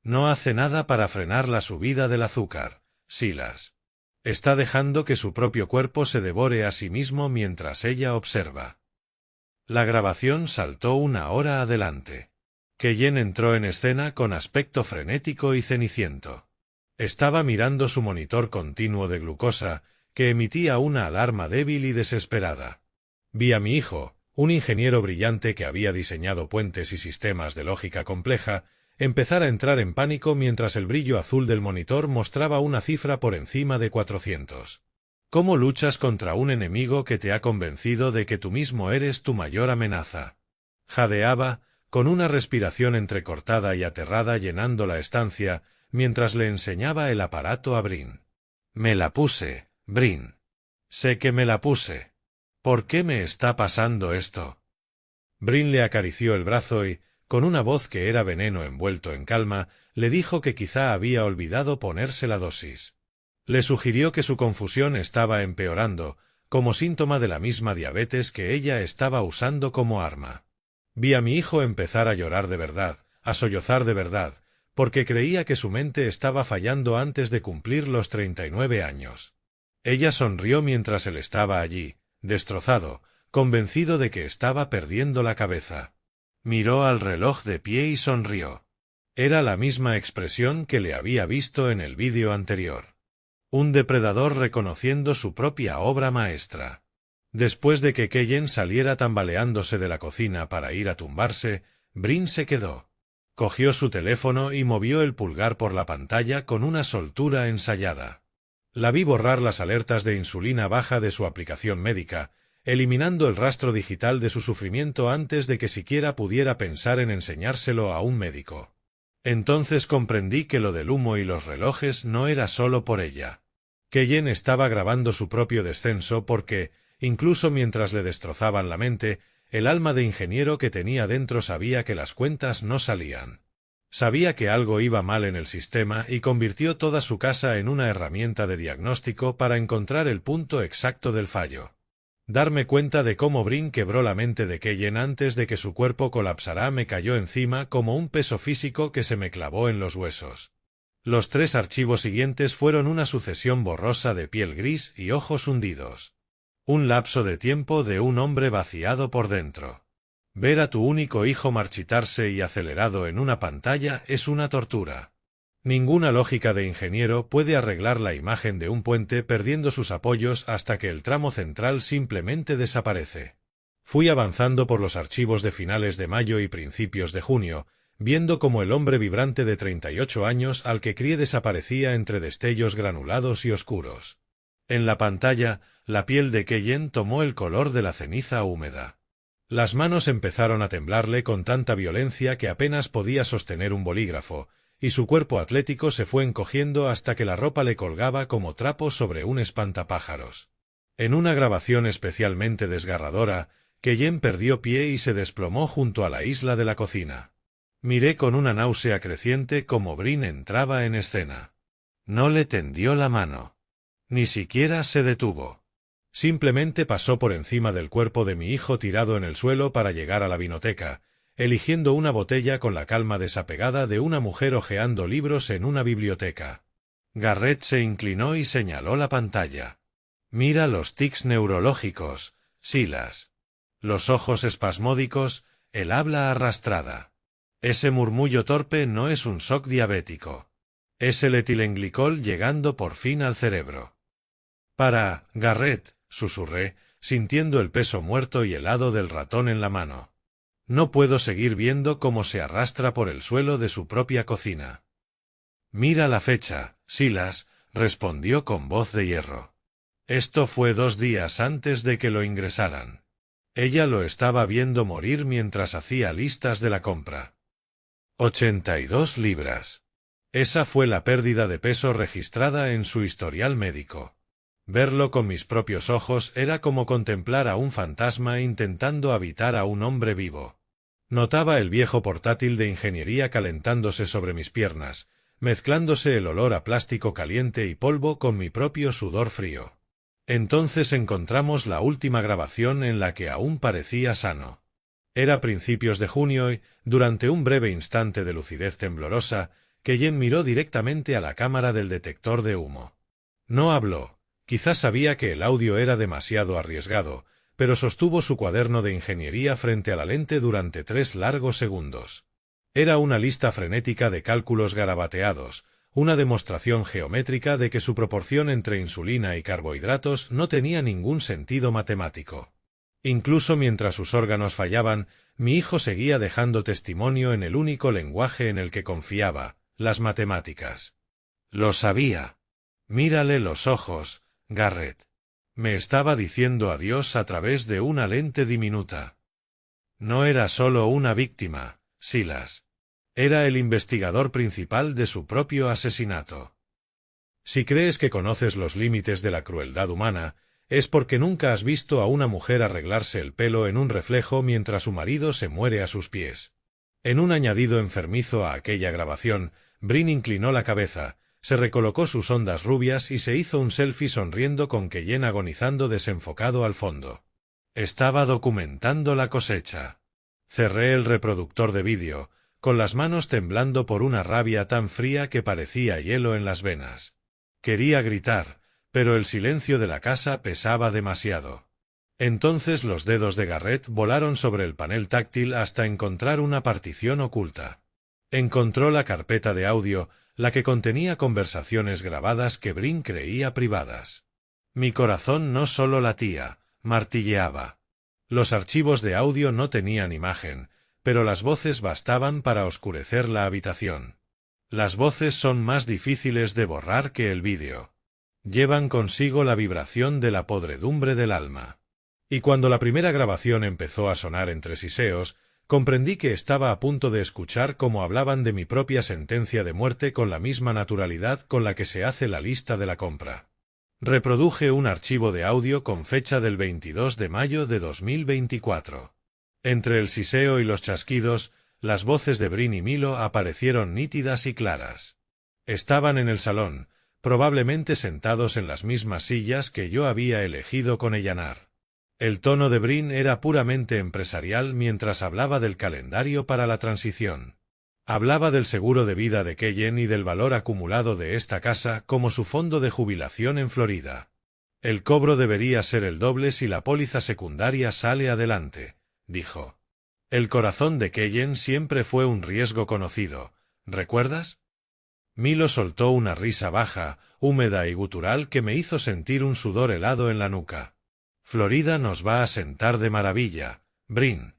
Speaker 1: No hace nada para frenar la subida del azúcar, Silas. Está dejando que su propio cuerpo se devore a sí mismo mientras ella observa. La grabación saltó 1 hora adelante. Keyen entró en escena con aspecto frenético y ceniciento. Estaba mirando su monitor continuo de glucosa, que emitía una alarma débil y desesperada. Vi a mi hijo, un ingeniero brillante que había diseñado puentes y sistemas de lógica compleja, empezar a entrar en pánico mientras el brillo azul del monitor mostraba una cifra por encima de 400. ¿Cómo luchas contra un enemigo que te ha convencido de que tú mismo eres tu mayor amenaza? Jadeaba, con una respiración entrecortada y aterrada llenando la estancia, mientras le enseñaba el aparato a Brin. Me la puse, Brin. Sé que me la puse. ¿Por qué me está pasando esto? Brin le acarició el brazo y, con una voz que era veneno envuelto en calma, le dijo que quizá había olvidado ponerse la dosis. Le sugirió que su confusión estaba empeorando, como síntoma de la misma diabetes que ella estaba usando como arma. Vi a mi hijo empezar a llorar de verdad, a sollozar de verdad, porque creía que su mente estaba fallando antes de cumplir los 39 años. Ella sonrió mientras él estaba allí, destrozado, convencido de que estaba perdiendo la cabeza. Miró al reloj de pie y sonrió. Era la misma expresión que le había visto en el vídeo anterior. Un depredador reconociendo su propia obra maestra. Después de que Keyen saliera tambaleándose de la cocina para ir a tumbarse, Brin se quedó. Cogió su teléfono y movió el pulgar por la pantalla con una soltura ensayada. La vi borrar las alertas de insulina baja de su aplicación médica, eliminando el rastro digital de su sufrimiento antes de que siquiera pudiera pensar en enseñárselo a un médico. Entonces comprendí que lo del humo y los relojes no era solo por ella. Keyen estaba grabando su propio descenso porque, incluso mientras le destrozaban la mente, el alma de ingeniero que tenía dentro sabía que las cuentas no salían. Sabía que algo iba mal en el sistema y convirtió toda su casa en una herramienta de diagnóstico para encontrar el punto exacto del fallo. Darme cuenta de cómo Brin quebró la mente de Keyen antes de que su cuerpo colapsara me cayó encima como un peso físico que se me clavó en los huesos. Los 3 archivos siguientes fueron una sucesión borrosa de piel gris y ojos hundidos. Un lapso de tiempo de un hombre vaciado por dentro. Ver a tu único hijo marchitarse y acelerado en una pantalla es una tortura. Ninguna lógica de ingeniero puede arreglar la imagen de un puente perdiendo sus apoyos hasta que el tramo central simplemente desaparece. Fui avanzando por los archivos de finales de mayo y principios de junio, viendo cómo el hombre vibrante de 38 años al que crié desaparecía entre destellos granulados y oscuros. En la pantalla, la piel de Keyen tomó el color de la ceniza húmeda. Las manos empezaron a temblarle con tanta violencia que apenas podía sostener un bolígrafo, y su cuerpo atlético se fue encogiendo hasta que la ropa le colgaba como trapo sobre un espantapájaros. En una grabación especialmente desgarradora, Keyen perdió pie y se desplomó junto a la isla de la cocina. Miré con una náusea creciente cómo Brin entraba en escena. No le tendió la mano. Ni siquiera se detuvo. Simplemente pasó por encima del cuerpo de mi hijo tirado en el suelo para llegar a la vinoteca, eligiendo una botella con la calma desapegada de una mujer hojeando libros en una biblioteca. Garrett se inclinó y señaló la pantalla. Mira los tics neurológicos, Silas. Los ojos espasmódicos, el habla arrastrada. Ese murmullo torpe no es un shock diabético. Es el etilenglicol llegando por fin al cerebro. Para, Garrett, susurré, sintiendo el peso muerto y helado del ratón en la mano. No puedo seguir viendo cómo se arrastra por el suelo de su propia cocina. Mira la fecha, Silas, respondió con voz de hierro. Esto fue 2 días antes de que lo ingresaran. Ella lo estaba viendo morir mientras hacía listas de la compra. 82 libras. Esa fue la pérdida de peso registrada en su historial médico. Verlo con mis propios ojos era como contemplar a un fantasma intentando habitar a un hombre vivo. Notaba el viejo portátil de ingeniería calentándose sobre mis piernas, mezclándose el olor a plástico caliente y polvo con mi propio sudor frío. Entonces encontramos la última grabación en la que aún parecía sano. Era principios de junio y, durante un breve instante de lucidez temblorosa, Keyen miró directamente a la cámara del detector de humo. No habló. Quizás sabía que el audio era demasiado arriesgado, pero sostuvo su cuaderno de ingeniería frente a la lente durante 3 largos segundos. Era una lista frenética de cálculos garabateados, una demostración geométrica de que su proporción entre insulina y carbohidratos no tenía ningún sentido matemático. Incluso mientras sus órganos fallaban, mi hijo seguía dejando testimonio en el único lenguaje en el que confiaba, las matemáticas. Lo sabía. Mírale los ojos, Garrett. Me estaba diciendo adiós a través de una lente diminuta. No era solo una víctima, Silas. Era el investigador principal de su propio asesinato. Si crees que conoces los límites de la crueldad humana, es porque nunca has visto a una mujer arreglarse el pelo en un reflejo mientras su marido se muere a sus pies. En un añadido enfermizo a aquella grabación, Brin inclinó la cabeza, se recolocó sus ondas rubias y se hizo un selfie sonriendo con Keyen agonizando desenfocado al fondo. Estaba documentando la cosecha. Cerré el reproductor de vídeo, con las manos temblando por una rabia tan fría que parecía hielo en las venas. Quería gritar, pero el silencio de la casa pesaba demasiado. Entonces los dedos de Garrett volaron sobre el panel táctil hasta encontrar una partición oculta. Encontró la carpeta de audio, la que contenía conversaciones grabadas que Brin creía privadas. Mi corazón no solo latía, martilleaba. Los archivos de audio no tenían imagen, pero las voces bastaban para oscurecer la habitación. Las voces son más difíciles de borrar que el vídeo. Llevan consigo la vibración de la podredumbre del alma. Y cuando la primera grabación empezó a sonar entre siseos, comprendí que estaba a punto de escuchar cómo hablaban de mi propia sentencia de muerte con la misma naturalidad con la que se hace la lista de la compra. Reproduje un archivo de audio con fecha del 22 de mayo de 2024. Entre el siseo y los chasquidos, las voces de Brin y Milo aparecieron nítidas y claras. Estaban en el salón, probablemente sentados en las mismas sillas que yo había elegido con Ellanar. El tono de Brin era puramente empresarial mientras hablaba del calendario para la transición. Hablaba del seguro de vida de Keyen y del valor acumulado de esta casa como su fondo de jubilación en Florida. El cobro debería ser el doble si la póliza secundaria sale adelante, dijo. El corazón de Keyen siempre fue un riesgo conocido, ¿recuerdas? Milo soltó una risa baja, húmeda y gutural que me hizo sentir un sudor helado en la nuca. Florida nos va a sentar de maravilla, Brin.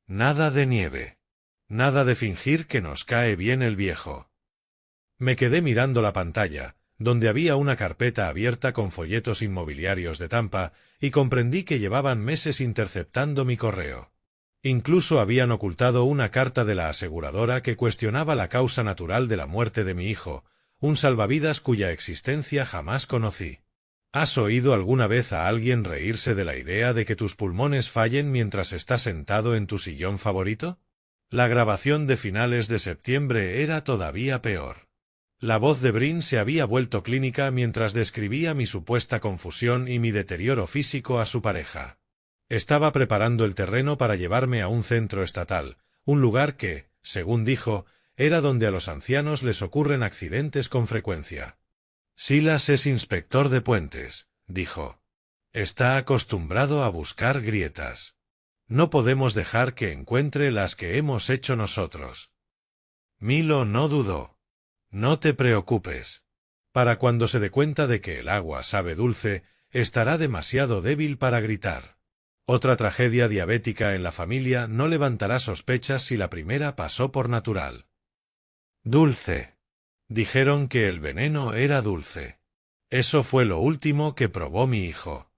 Speaker 1: Nada de nieve. Nada de fingir que nos cae bien el viejo. Me quedé mirando la pantalla, donde había una carpeta abierta con folletos inmobiliarios de Tampa, y comprendí que llevaban meses interceptando mi correo. Incluso habían ocultado una carta de la aseguradora que cuestionaba la causa natural de la muerte de mi hijo, un salvavidas cuya existencia jamás conocí. ¿Has oído alguna vez a alguien reírse de la idea de que tus pulmones fallen mientras estás sentado en tu sillón favorito? La grabación de finales de septiembre era todavía peor. La voz de Brin se había vuelto clínica mientras describía mi supuesta confusión y mi deterioro físico a su pareja. Estaba preparando el terreno para llevarme a un centro estatal, un lugar que, según dijo, era donde a los ancianos les ocurren accidentes con frecuencia. Silas es inspector de puentes, dijo. Está acostumbrado a buscar grietas. No podemos dejar que encuentre las que hemos hecho nosotros. Milo no dudó. No te preocupes. Para cuando se dé cuenta de que el agua sabe dulce, estará demasiado débil para gritar. Otra tragedia diabética en la familia no levantará sospechas si la primera pasó por natural. Dulce. Dijeron que el veneno era dulce. Eso fue lo último que probó mi hijo.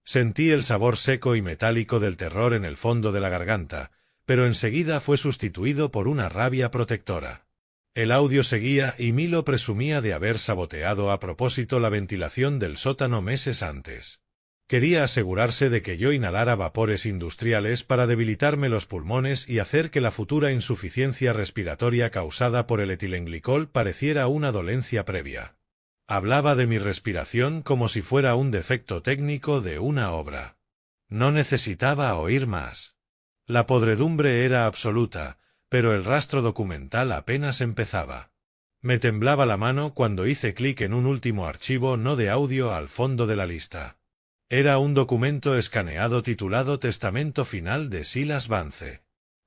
Speaker 1: Sentí el sabor seco y metálico del terror en el fondo de la garganta, pero enseguida fue sustituido por una rabia protectora. El audio seguía y Milo presumía de haber saboteado a propósito la ventilación del sótano meses antes. Quería asegurarse de que yo inhalara vapores industriales para debilitarme los pulmones y hacer que la futura insuficiencia respiratoria causada por el etilenglicol pareciera una dolencia previa. Hablaba de mi respiración como si fuera un defecto técnico de una obra. No necesitaba oír más. La podredumbre era absoluta, pero el rastro documental apenas empezaba. Me temblaba la mano cuando hice clic en un último archivo no de audio al fondo de la lista. Era un documento escaneado titulado Testamento Final de Silas Vance.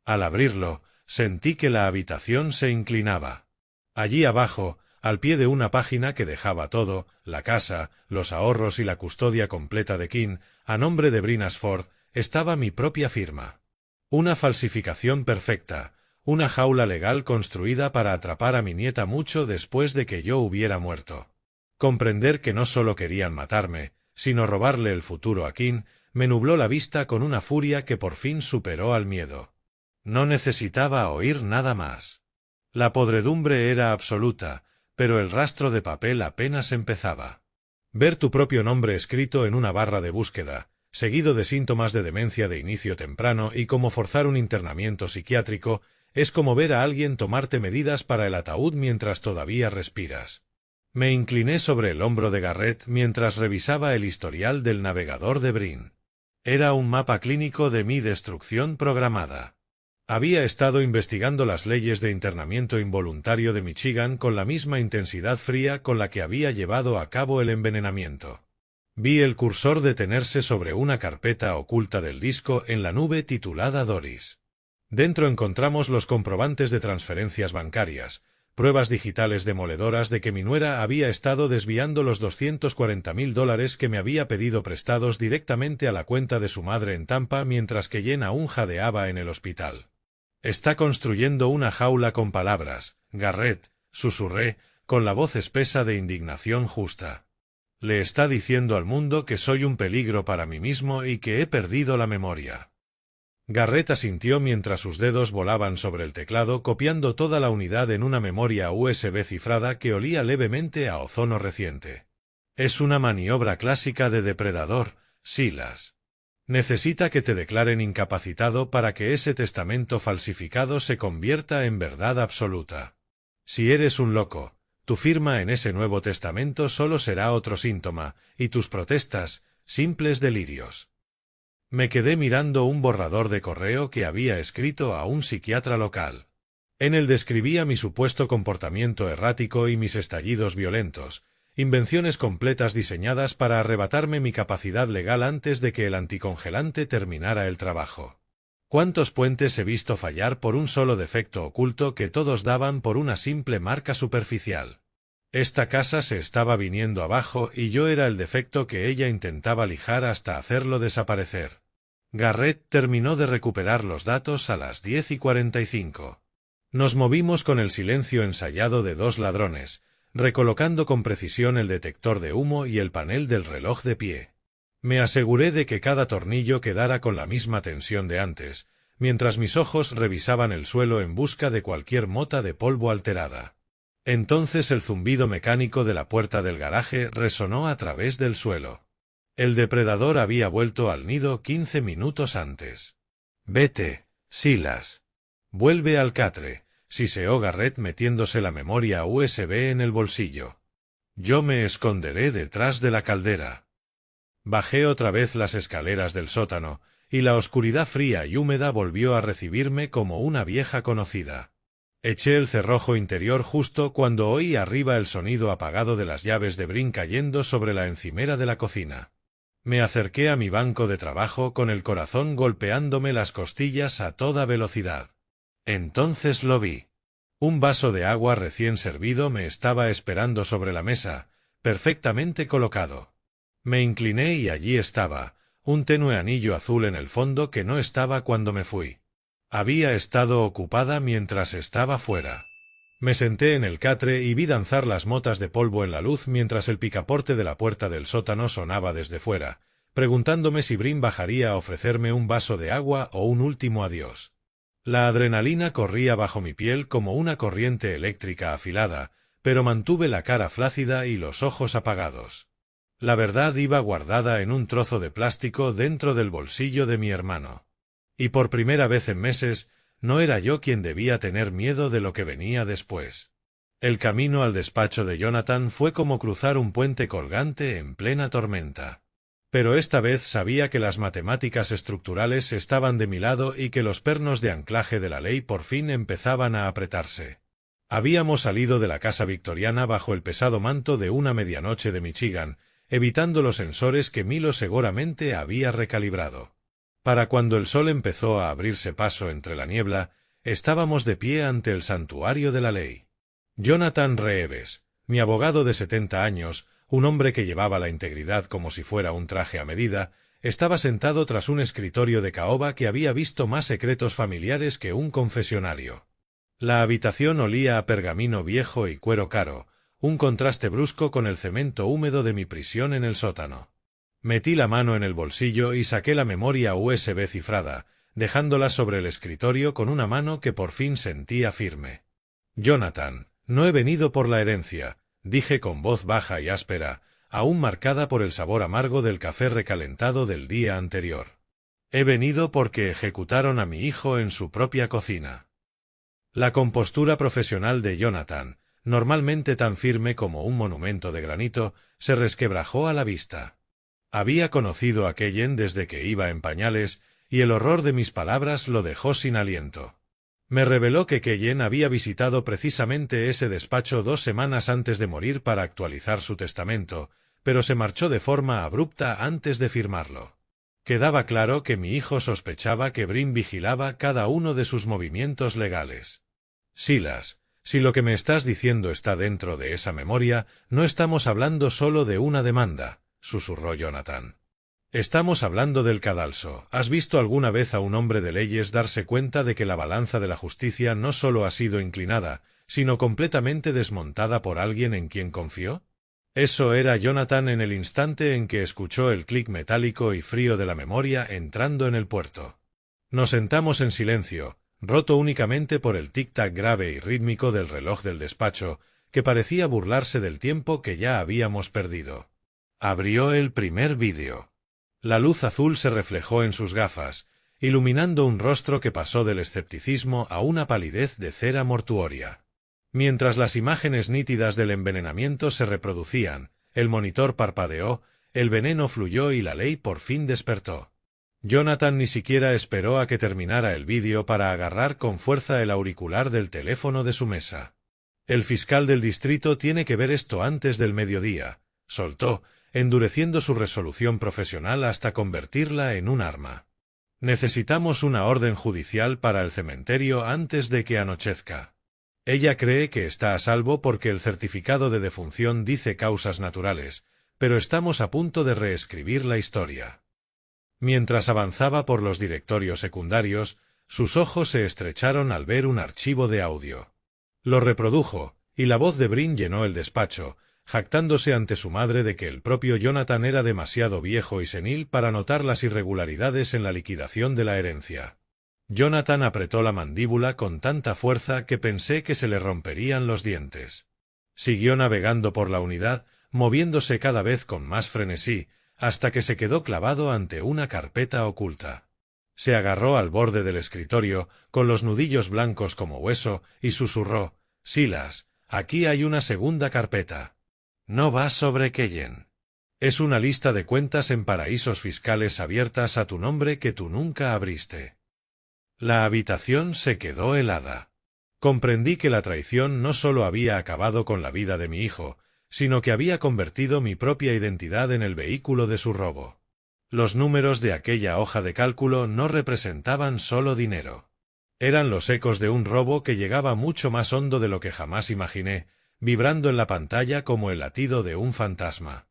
Speaker 1: Al abrirlo, sentí que la habitación se inclinaba. Allí abajo, al pie de una página que dejaba todo, la casa, los ahorros y la custodia completa de King, a nombre de Brin Ashford, estaba mi propia firma. Una falsificación perfecta, una jaula legal construida para atrapar a mi nieta mucho después de que yo hubiera muerto. Comprender que no solo querían matarme, sino robarle el futuro a King, me nubló la vista con una furia que por fin superó al miedo. No necesitaba oír nada más. La podredumbre era absoluta, pero el rastro de papel apenas empezaba. Ver tu propio nombre escrito en una barra de búsqueda, seguido de síntomas de demencia de inicio temprano y como forzar un internamiento psiquiátrico, es como ver a alguien tomarte medidas para el ataúd mientras todavía respiras. Me incliné sobre el hombro de Garrett mientras revisaba el historial del navegador de Brin. Era un mapa clínico de mi destrucción programada. Había estado investigando las leyes de internamiento involuntario de Michigan con la misma intensidad fría con la que había llevado a cabo el envenenamiento. Vi el cursor detenerse sobre una carpeta oculta del disco en la nube titulada Doris. Dentro encontramos los comprobantes de transferencias bancarias, pruebas digitales demoledoras de que mi nuera había estado desviando los $240,000 que me había pedido prestados directamente a la cuenta de su madre en Tampa mientras que Jen aún jadeaba en el hospital. Está construyendo una jaula con palabras, Garrett, susurré, con la voz espesa de indignación justa. Le está diciendo al mundo que soy un peligro para mí mismo y que he perdido la memoria. Garrett asintió mientras sus dedos volaban sobre el teclado copiando toda la unidad en una memoria USB cifrada que olía levemente a ozono reciente. Es una maniobra clásica de depredador, Silas. Necesita que te declaren incapacitado para que ese testamento falsificado se convierta en verdad absoluta. Si eres un loco, tu firma en ese nuevo testamento solo será otro síntoma, y tus protestas, simples delirios. Me quedé mirando un borrador de correo que había escrito a un psiquiatra local. En él describía mi supuesto comportamiento errático y mis estallidos violentos, invenciones completas diseñadas para arrebatarme mi capacidad legal antes de que el anticongelante terminara el trabajo. ¿Cuántos puentes he visto fallar por un solo defecto oculto que todos daban por una simple marca superficial? Esta casa se estaba viniendo abajo y yo era el defecto que ella intentaba lijar hasta hacerlo desaparecer. Garrett terminó de recuperar los datos a las 10:45. Nos movimos con el silencio ensayado de dos ladrones, recolocando con precisión el detector de humo y el panel del reloj de pie. Me aseguré de que cada tornillo quedara con la misma tensión de antes, mientras mis ojos revisaban el suelo en busca de cualquier mota de polvo alterada. Entonces el zumbido mecánico de la puerta del garaje resonó a través del suelo. El depredador había vuelto al nido 15 minutos antes. «Vete, Silas. Vuelve al catre», siseó Garrett metiéndose la memoria USB en el bolsillo. «Yo me esconderé detrás de la caldera». Bajé otra vez las escaleras del sótano, y la oscuridad fría y húmeda volvió a recibirme como una vieja conocida. Eché el cerrojo interior justo cuando oí arriba el sonido apagado de las llaves de brin cayendo sobre la encimera de la cocina. Me acerqué a mi banco de trabajo con el corazón golpeándome las costillas a toda velocidad. Entonces lo vi. Un vaso de agua recién servido me estaba esperando sobre la mesa, perfectamente colocado. Me incliné y allí estaba, un tenue anillo azul en el fondo que no estaba cuando me fui. Había estado ocupada mientras estaba fuera. Me senté en el catre y vi danzar las motas de polvo en la luz mientras el picaporte de la puerta del sótano sonaba desde fuera, preguntándome si Brin bajaría a ofrecerme un vaso de agua o un último adiós. La adrenalina corría bajo mi piel como una corriente eléctrica afilada, pero mantuve la cara flácida y los ojos apagados. La verdad iba guardada en un trozo de plástico dentro del bolsillo de mi hermano. Y por primera vez en meses, no era yo quien debía tener miedo de lo que venía después. El camino al despacho de Jonathan fue como cruzar un puente colgante en plena tormenta. Pero esta vez sabía que las matemáticas estructurales estaban de mi lado y que los pernos de anclaje de la ley por fin empezaban a apretarse. Habíamos salido de la casa victoriana bajo el pesado manto de una medianoche de Michigan, evitando los sensores que Milo seguramente había recalibrado. Para cuando el sol empezó a abrirse paso entre la niebla, estábamos de pie ante el santuario de la ley. Jonathan Reeves, mi abogado de 70 años, un hombre que llevaba la integridad como si fuera un traje a medida, estaba sentado tras un escritorio de caoba que había visto más secretos familiares que un confesionario. La habitación olía a pergamino viejo y cuero caro, un contraste brusco con el cemento húmedo de mi prisión en el sótano. Metí la mano en el bolsillo y saqué la memoria USB cifrada, dejándola sobre el escritorio con una mano que por fin sentía firme. «Jonathan, no he venido por la herencia», dije con voz baja y áspera, aún marcada por el sabor amargo del café recalentado del día anterior. «He venido porque ejecutaron a mi hijo en su propia cocina». La compostura profesional de Jonathan, normalmente tan firme como un monumento de granito, se resquebrajó a la vista. Había conocido a Kellen desde que iba en pañales, y el horror de mis palabras lo dejó sin aliento. Me reveló que Kellen había visitado precisamente ese despacho 2 semanas antes de morir para actualizar su testamento, pero se marchó de forma abrupta antes de firmarlo. Quedaba claro que mi hijo sospechaba que Brin vigilaba cada uno de sus movimientos legales. «Silas, si lo que me estás diciendo está dentro de esa memoria, no estamos hablando solo de una demanda», susurró Jonathan. «Estamos hablando del cadalso. ¿Has visto alguna vez a un hombre de leyes darse cuenta de que la balanza de la justicia no solo ha sido inclinada, sino completamente desmontada por alguien en quien confió?» Eso era Jonathan en el instante en que escuchó el clic metálico y frío de la memoria entrando en el puerto. Nos sentamos en silencio, roto únicamente por el tic-tac grave y rítmico del reloj del despacho, que parecía burlarse del tiempo que ya habíamos perdido. Abrió el primer vídeo. La luz azul se reflejó en sus gafas, iluminando un rostro que pasó del escepticismo a una palidez de cera mortuoria. Mientras las imágenes nítidas del envenenamiento se reproducían, el monitor parpadeó, el veneno fluyó y la ley por fin despertó. Jonathan ni siquiera esperó a que terminara el vídeo para agarrar con fuerza el auricular del teléfono de su mesa. El fiscal del distrito tiene que ver esto antes del mediodía, soltó, endureciendo su resolución profesional hasta convertirla en un arma. Necesitamos una orden judicial para el cementerio antes de que anochezca. Ella cree que está a salvo porque el certificado de defunción dice causas naturales, pero estamos a punto de reescribir la historia. Mientras avanzaba por los directorios secundarios, sus ojos se estrecharon al ver un archivo de audio. Lo reprodujo, y la voz de Brin llenó el despacho, jactándose ante su madre de que el propio Jonathan era demasiado viejo y senil para notar las irregularidades en la liquidación de la herencia. Jonathan apretó la mandíbula con tanta fuerza que pensé que se le romperían los dientes. Siguió navegando por la unidad, moviéndose cada vez con más frenesí, hasta que se quedó clavado ante una carpeta oculta. Se agarró al borde del escritorio, con los nudillos blancos como hueso, y susurró: «Silas, aquí hay una segunda carpeta. No va sobre Keyen. Es una lista de cuentas en paraísos fiscales abiertas a tu nombre que tú nunca abriste». La habitación se quedó helada. Comprendí que la traición no solo había acabado con la vida de mi hijo, sino que había convertido mi propia identidad en el vehículo de su robo. Los números de aquella hoja de cálculo no representaban solo dinero. Eran los ecos de un robo que llegaba mucho más hondo de lo que jamás imaginé, vibrando en la pantalla como el latido de un fantasma.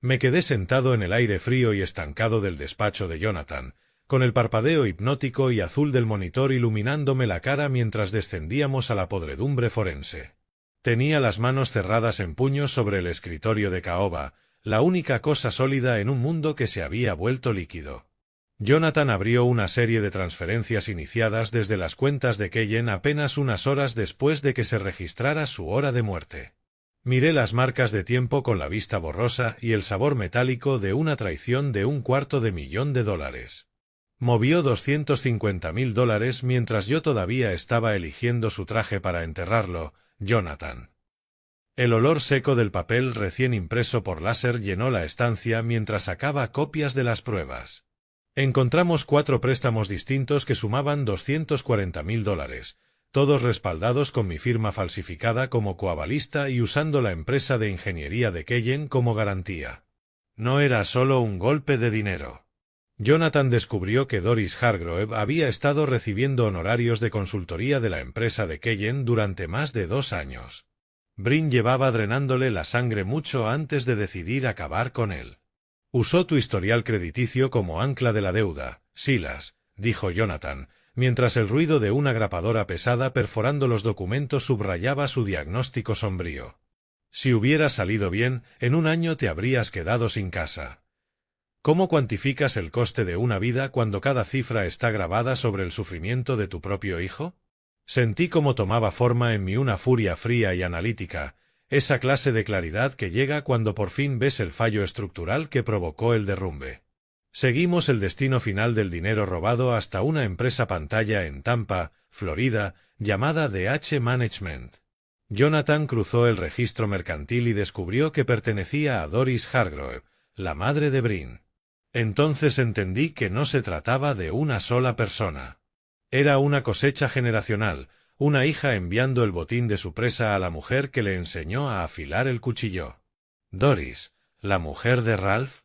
Speaker 1: Me quedé sentado en el aire frío y estancado del despacho de Jonathan, con el parpadeo hipnótico y azul del monitor iluminándome la cara mientras descendíamos a la podredumbre forense. Tenía las manos cerradas en puños sobre el escritorio de caoba, la única cosa sólida en un mundo que se había vuelto líquido. Jonathan abrió una serie de transferencias iniciadas desde las cuentas de Keyen apenas unas horas después de que se registrara su hora de muerte. Miré las marcas de tiempo con la vista borrosa y el sabor metálico de una traición de $250,000. Movió $250,000 mientras yo todavía estaba eligiendo su traje para enterrarlo, Jonathan. El olor seco del papel recién impreso por láser llenó la estancia mientras sacaba copias de las pruebas. Encontramos 4 préstamos distintos que sumaban $240,000, todos respaldados con mi firma falsificada como coavalista y usando la empresa de ingeniería de Keyen como garantía. No era solo un golpe de dinero. Jonathan descubrió que Doris Hargrove había estado recibiendo honorarios de consultoría de la empresa de Keyen durante más de 2 años. Brin llevaba drenándole la sangre mucho antes de decidir acabar con él. «Usó tu historial crediticio como ancla de la deuda, Silas», dijo Jonathan, mientras el ruido de una grapadora pesada perforando los documentos subrayaba su diagnóstico sombrío. «Si hubiera salido bien, en un año te habrías quedado sin casa». ¿Cómo cuantificas el coste de una vida cuando cada cifra está grabada sobre el sufrimiento de tu propio hijo? Sentí cómo tomaba forma en mí una furia fría y analítica, esa clase de claridad que llega cuando por fin ves el fallo estructural que provocó el derrumbe. Seguimos el destino final del dinero robado hasta una empresa pantalla en Tampa, Florida, llamada DH Management. Jonathan cruzó el registro mercantil y descubrió que pertenecía a Doris Hargrove, la madre de Brin. Entonces entendí que no se trataba de una sola persona. Era una cosecha generacional, una hija enviando el botín de su presa a la mujer que le enseñó a afilar el cuchillo. Doris, la mujer de Ralph.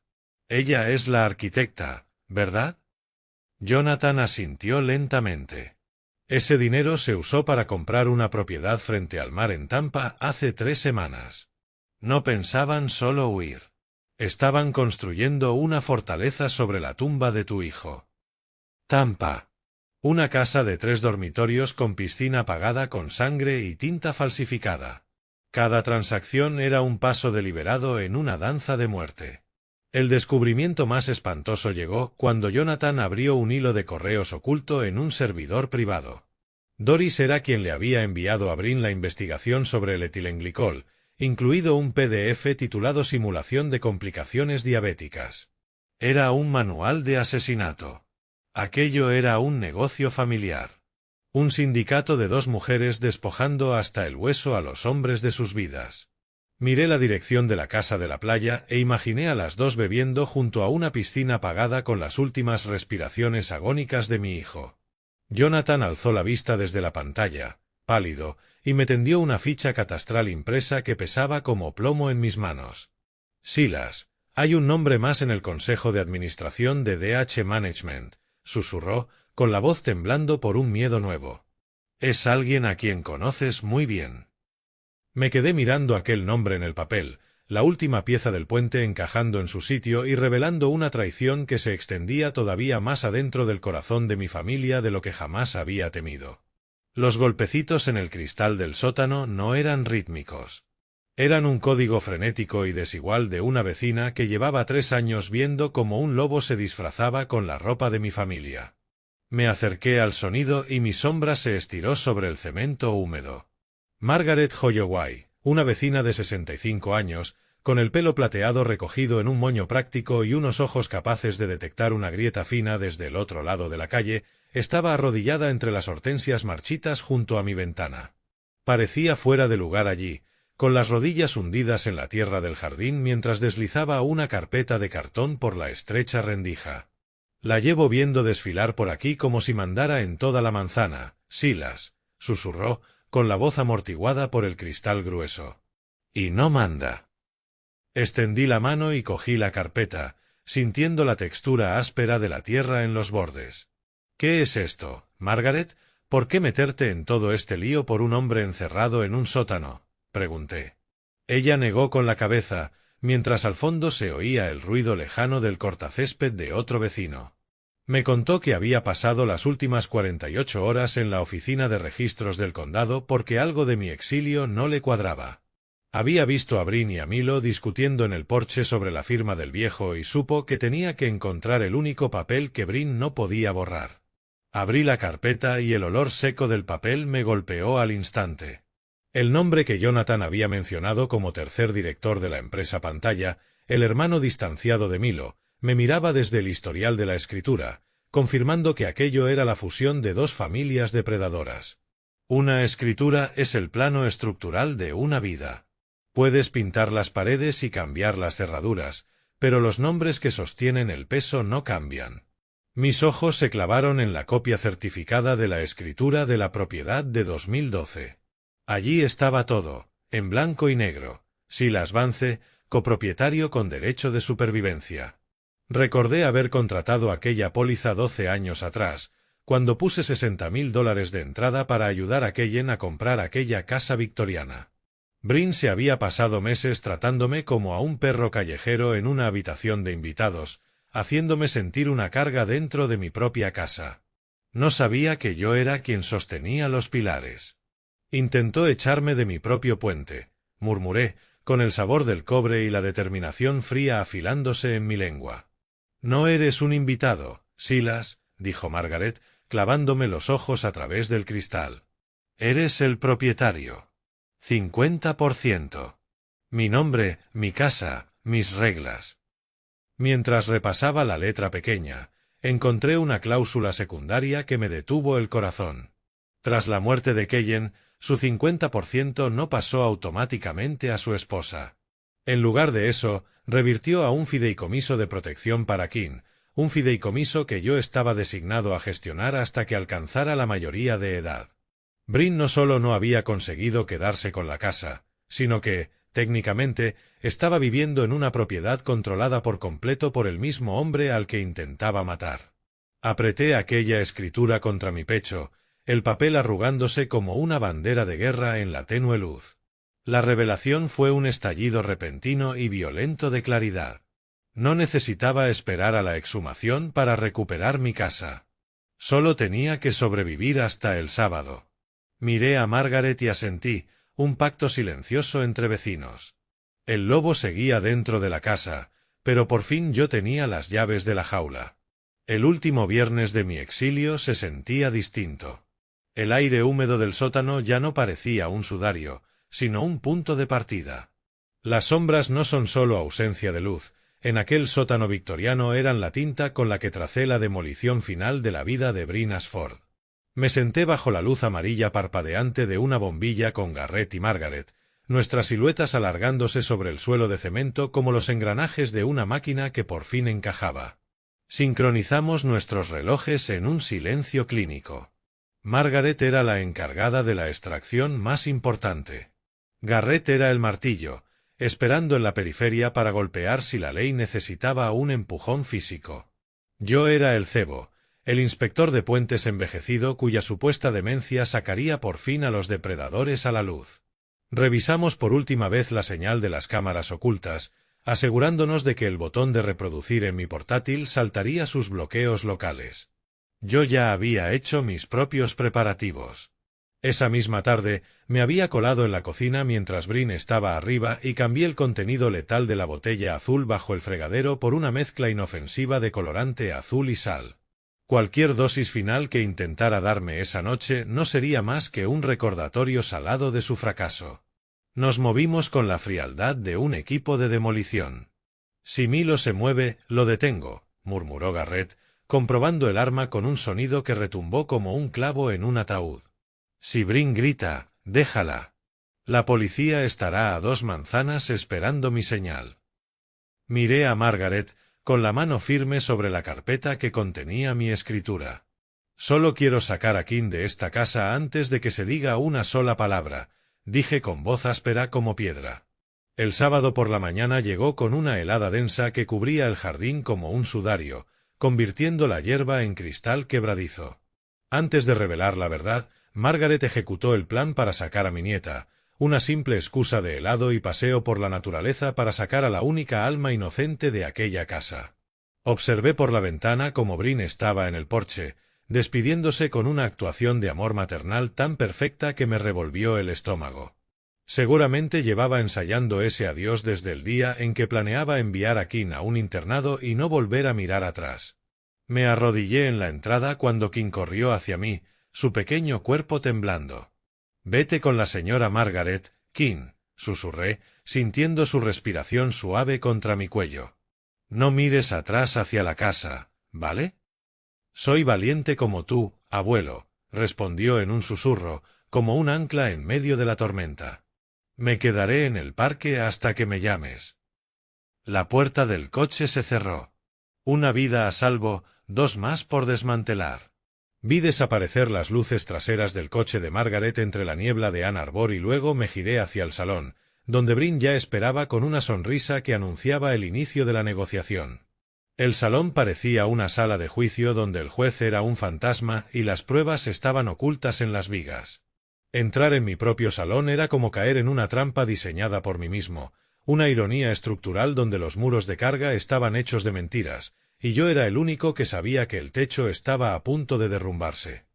Speaker 1: Ella es la arquitecta, ¿verdad? Jonathan asintió lentamente. Ese dinero se usó para comprar una propiedad frente al mar en Tampa hace 3 semanas. No pensaban solo huir. Estaban construyendo una fortaleza sobre la tumba de tu hijo. Tampa. Una casa de 3 dormitorios con piscina pagada con sangre y tinta falsificada. Cada transacción era un paso deliberado en una danza de muerte. El descubrimiento más espantoso llegó cuando Jonathan abrió un hilo de correos oculto en un servidor privado. Doris era quien le había enviado a Brin la investigación sobre el etilenglicol, incluido un PDF titulado Simulación de complicaciones diabéticas. Era un manual de asesinato. Aquello era un negocio familiar. Un sindicato de dos mujeres despojando hasta el hueso a los hombres de sus vidas. Miré la dirección de la casa de la playa e imaginé a las dos bebiendo junto a una piscina apagada con las últimas respiraciones agónicas de mi hijo. Jonathan alzó la vista desde la pantalla, pálido, y me tendió una ficha catastral impresa que pesaba como plomo en mis manos. Silas, hay un nombre más en el consejo de administración de DH Management, susurró, con la voz temblando por un miedo nuevo. Es alguien a quien conoces muy bien. Me quedé mirando aquel nombre en el papel, la última pieza del puente encajando en su sitio y revelando una traición que se extendía todavía más adentro del corazón de mi familia de lo que jamás había temido. Los golpecitos en el cristal del sótano no eran rítmicos. Eran un código frenético y desigual de una vecina que llevaba 3 años viendo cómo un lobo se disfrazaba con la ropa de mi familia. Me acerqué al sonido y mi sombra se estiró sobre el cemento húmedo. Margaret Holloway, una vecina de 65 años, con el pelo plateado recogido en un moño práctico y unos ojos capaces de detectar una grieta fina desde el otro lado de la calle, estaba arrodillada entre las hortensias marchitas junto a mi ventana. Parecía fuera de lugar allí, con las rodillas hundidas en la tierra del jardín mientras deslizaba una carpeta de cartón por la estrecha rendija. La llevo viendo desfilar por aquí como si mandara en toda la manzana, Silas, susurró, con la voz amortiguada por el cristal grueso. Y no manda. Extendí la mano y cogí la carpeta, sintiendo la textura áspera de la tierra en los bordes. ¿Qué es esto, Margaret? ¿Por qué meterte en todo este lío por un hombre encerrado en un sótano? Pregunté. Ella negó con la cabeza, mientras al fondo se oía el ruido lejano del cortacésped de otro vecino. Me contó que había pasado las últimas 48 horas en la oficina de registros del condado porque algo de mi exilio no le cuadraba. Había visto a Brin y a Milo discutiendo en el porche sobre la firma del viejo y supo que tenía que encontrar el único papel que Brin no podía borrar. Abrí la carpeta y el olor seco del papel me golpeó al instante. El nombre que Jonathan había mencionado como tercer director de la empresa Pantalla, el hermano distanciado de Milo, me miraba desde el historial de la escritura, confirmando que aquello era la fusión de dos familias depredadoras. Una escritura es el plano estructural de una vida. Puedes pintar las paredes y cambiar las cerraduras, pero los nombres que sostienen el peso no cambian. Mis ojos se clavaron en la copia certificada de la escritura de la propiedad de 2012. Allí estaba todo, en blanco y negro. Silas Vance, copropietario con derecho de supervivencia. Recordé haber contratado aquella póliza 12 años atrás, cuando puse $60,000 de entrada para ayudar a Kellen a comprar aquella casa victoriana. Brin se había pasado meses tratándome como a un perro callejero en una habitación de invitados, haciéndome sentir una carga dentro de mi propia casa. No sabía que yo era quien sostenía los pilares. Intentó echarme de mi propio puente, murmuré, con el sabor del cobre y la determinación fría afilándose en mi lengua. No eres un invitado, Silas, dijo Margaret, clavándome los ojos a través del cristal. Eres el propietario. 50%. Mi nombre, mi casa, mis reglas. Mientras repasaba la letra pequeña, encontré una cláusula secundaria que me detuvo el corazón. Tras la muerte de Kellen, su 50% no pasó automáticamente a su esposa. En lugar de eso, revirtió a un fideicomiso de protección para Kim, un fideicomiso que yo estaba designado a gestionar hasta que alcanzara la mayoría de edad. Brin no solo no había conseguido quedarse con la casa, sino que, técnicamente, estaba viviendo en una propiedad controlada por completo por el mismo hombre al que intentaba matar. Apreté aquella escritura contra mi pecho, el papel arrugándose como una bandera de guerra en la tenue luz. La revelación fue un estallido repentino y violento de claridad. No necesitaba esperar a la exhumación para recuperar mi casa. Solo tenía que sobrevivir hasta el sábado. Miré a Margaret y asentí, un pacto silencioso entre vecinos. El lobo seguía dentro de la casa, pero por fin yo tenía las llaves de la jaula. El último viernes de mi exilio se sentía distinto. El aire húmedo del sótano ya no parecía un sudario, sino un punto de partida. Las sombras no son solo ausencia de luz. En aquel sótano victoriano eran la tinta con la que tracé la demolición final de la vida de Bryn Ashford. Me senté bajo la luz amarilla parpadeante de una bombilla con Garrett y Margaret, nuestras siluetas alargándose sobre el suelo de cemento como los engranajes de una máquina que por fin encajaba. Sincronizamos nuestros relojes en un silencio clínico. Margaret era la encargada de la extracción más importante. Garrett era el martillo, esperando en la periferia para golpear si la ley necesitaba un empujón físico. Yo era el cebo, el inspector de puentes envejecido cuya supuesta demencia sacaría por fin a los depredadores a la luz. Revisamos por última vez la señal de las cámaras ocultas, asegurándonos de que el botón de reproducir en mi portátil saltaría sus bloqueos locales. Yo ya había hecho mis propios preparativos. Esa misma tarde me había colado en la cocina mientras Bryn estaba arriba y cambié el contenido letal de la botella azul bajo el fregadero por una mezcla inofensiva de colorante azul y sal. Cualquier dosis final que intentara darme esa noche no sería más que un recordatorio salado de su fracaso. Nos movimos con la frialdad de un equipo de demolición. Si Milo se mueve, lo detengo, murmuró Garrett, comprobando el arma con un sonido que retumbó como un clavo en un ataúd. Si Bryn grita, déjala. La policía estará a 2 manzanas esperando mi señal. Miré a Margaret, con la mano firme sobre la carpeta que contenía mi escritura. Solo quiero sacar a Kim de esta casa antes de que se diga una sola palabra, dije con voz áspera como piedra. El sábado por la mañana llegó con una helada densa que cubría el jardín como un sudario, convirtiendo la hierba en cristal quebradizo. Antes de revelar la verdad, Margaret ejecutó el plan para sacar a mi nieta, una simple excusa de helado y paseo por la naturaleza para sacar a la única alma inocente de aquella casa. Observé por la ventana cómo Bryn estaba en el porche, despidiéndose con una actuación de amor maternal tan perfecta que me revolvió el estómago. Seguramente llevaba ensayando ese adiós desde el día en que planeaba enviar a Kim a un internado y no volver a mirar atrás. Me arrodillé en la entrada cuando Kim corrió hacia mí, su pequeño cuerpo temblando. «Vete con la señora Margaret, Kim», susurré, sintiendo su respiración suave contra mi cuello. «No mires atrás hacia la casa, ¿vale?» «Soy valiente como tú, abuelo», respondió en un susurro, como un ancla en medio de la tormenta. «Me quedaré en el parque hasta que me llames». La puerta del coche se cerró. Una vida a salvo, 2 más por desmantelar. Vi desaparecer las luces traseras del coche de Margaret entre la niebla de Ann Arbor y luego me giré hacia el salón, donde Bryn ya esperaba con una sonrisa que anunciaba el inicio de la negociación. El salón parecía una sala de juicio donde el juez era un fantasma y las pruebas estaban ocultas en las vigas. Entrar en mi propio salón era como caer en una trampa diseñada por mí mismo, una ironía estructural donde los muros de carga estaban hechos de mentiras, y yo era el único que sabía que el techo estaba a punto de derrumbarse.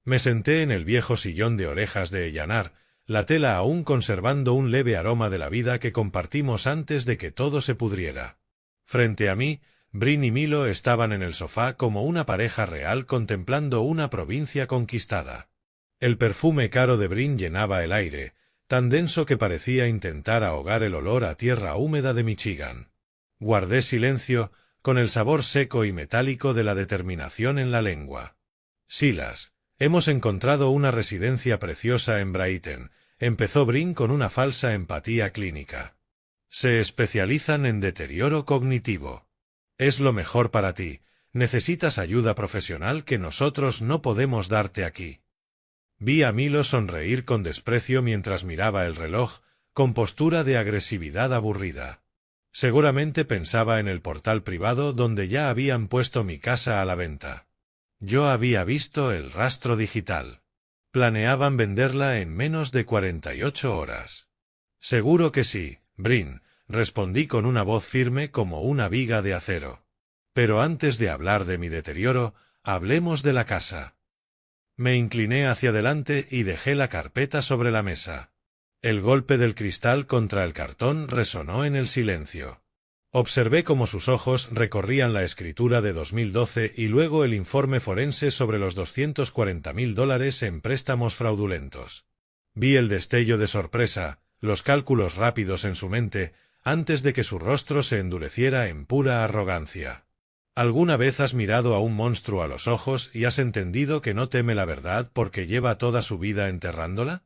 Speaker 1: Me senté en el viejo sillón de orejas de Ellanar, la tela aún conservando un leve aroma de la vida que compartimos antes de que todo se pudriera. Frente a mí, Bryn y Milo estaban en el sofá como una pareja real contemplando una provincia conquistada. El perfume caro de Bryn llenaba el aire, tan denso que parecía intentar ahogar el olor a tierra húmeda de Michigan. Guardé silencio, con el sabor seco y metálico de la determinación en la lengua. «Silas, hemos encontrado una residencia preciosa en Brighton», empezó Bryn con una falsa empatía clínica. «Se especializan en deterioro cognitivo. Es lo mejor para ti. Necesitas ayuda profesional que nosotros no podemos darte aquí». Vi a Milo sonreír con desprecio mientras miraba el reloj, con postura de agresividad aburrida. Seguramente pensaba en el portal privado donde ya habían puesto mi casa a la venta. Yo había visto el rastro digital. Planeaban venderla en menos de 48 horas. «Seguro que sí, Bryn», respondí con una voz firme como una viga de acero. «Pero antes de hablar de mi deterioro, hablemos de la casa». Me incliné hacia adelante y dejé la carpeta sobre la mesa. El golpe del cristal contra el cartón resonó en el silencio. Observé cómo sus ojos recorrían la escritura de 2012 y luego el informe forense sobre los $240.000 en préstamos fraudulentos. Vi el destello de sorpresa, los cálculos rápidos en su mente, antes de que su rostro se endureciera en pura arrogancia. ¿Alguna vez has mirado a un monstruo a los ojos y has entendido que no teme la verdad porque lleva toda su vida enterrándola?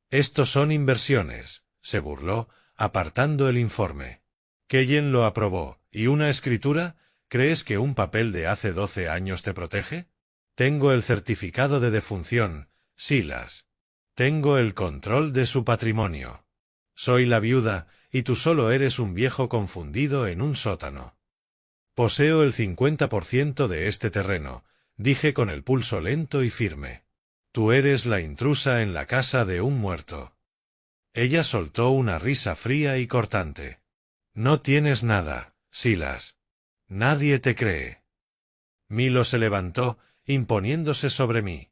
Speaker 1: Estos son inversiones, se burló, apartando el informe. Keyen lo aprobó. ¿Y una escritura? ¿Crees que un papel de hace 12 años te protege? Tengo el certificado de defunción, Silas. Tengo el control de su patrimonio. Soy la viuda, y tú solo eres un viejo confundido en un sótano. Poseo el 50% de este terreno, dije con el pulso lento y firme. Tú eres la intrusa en la casa de un muerto. Ella soltó una risa fría y cortante. No tienes nada, Silas. Nadie te cree. Milo se levantó, imponiéndose sobre mí.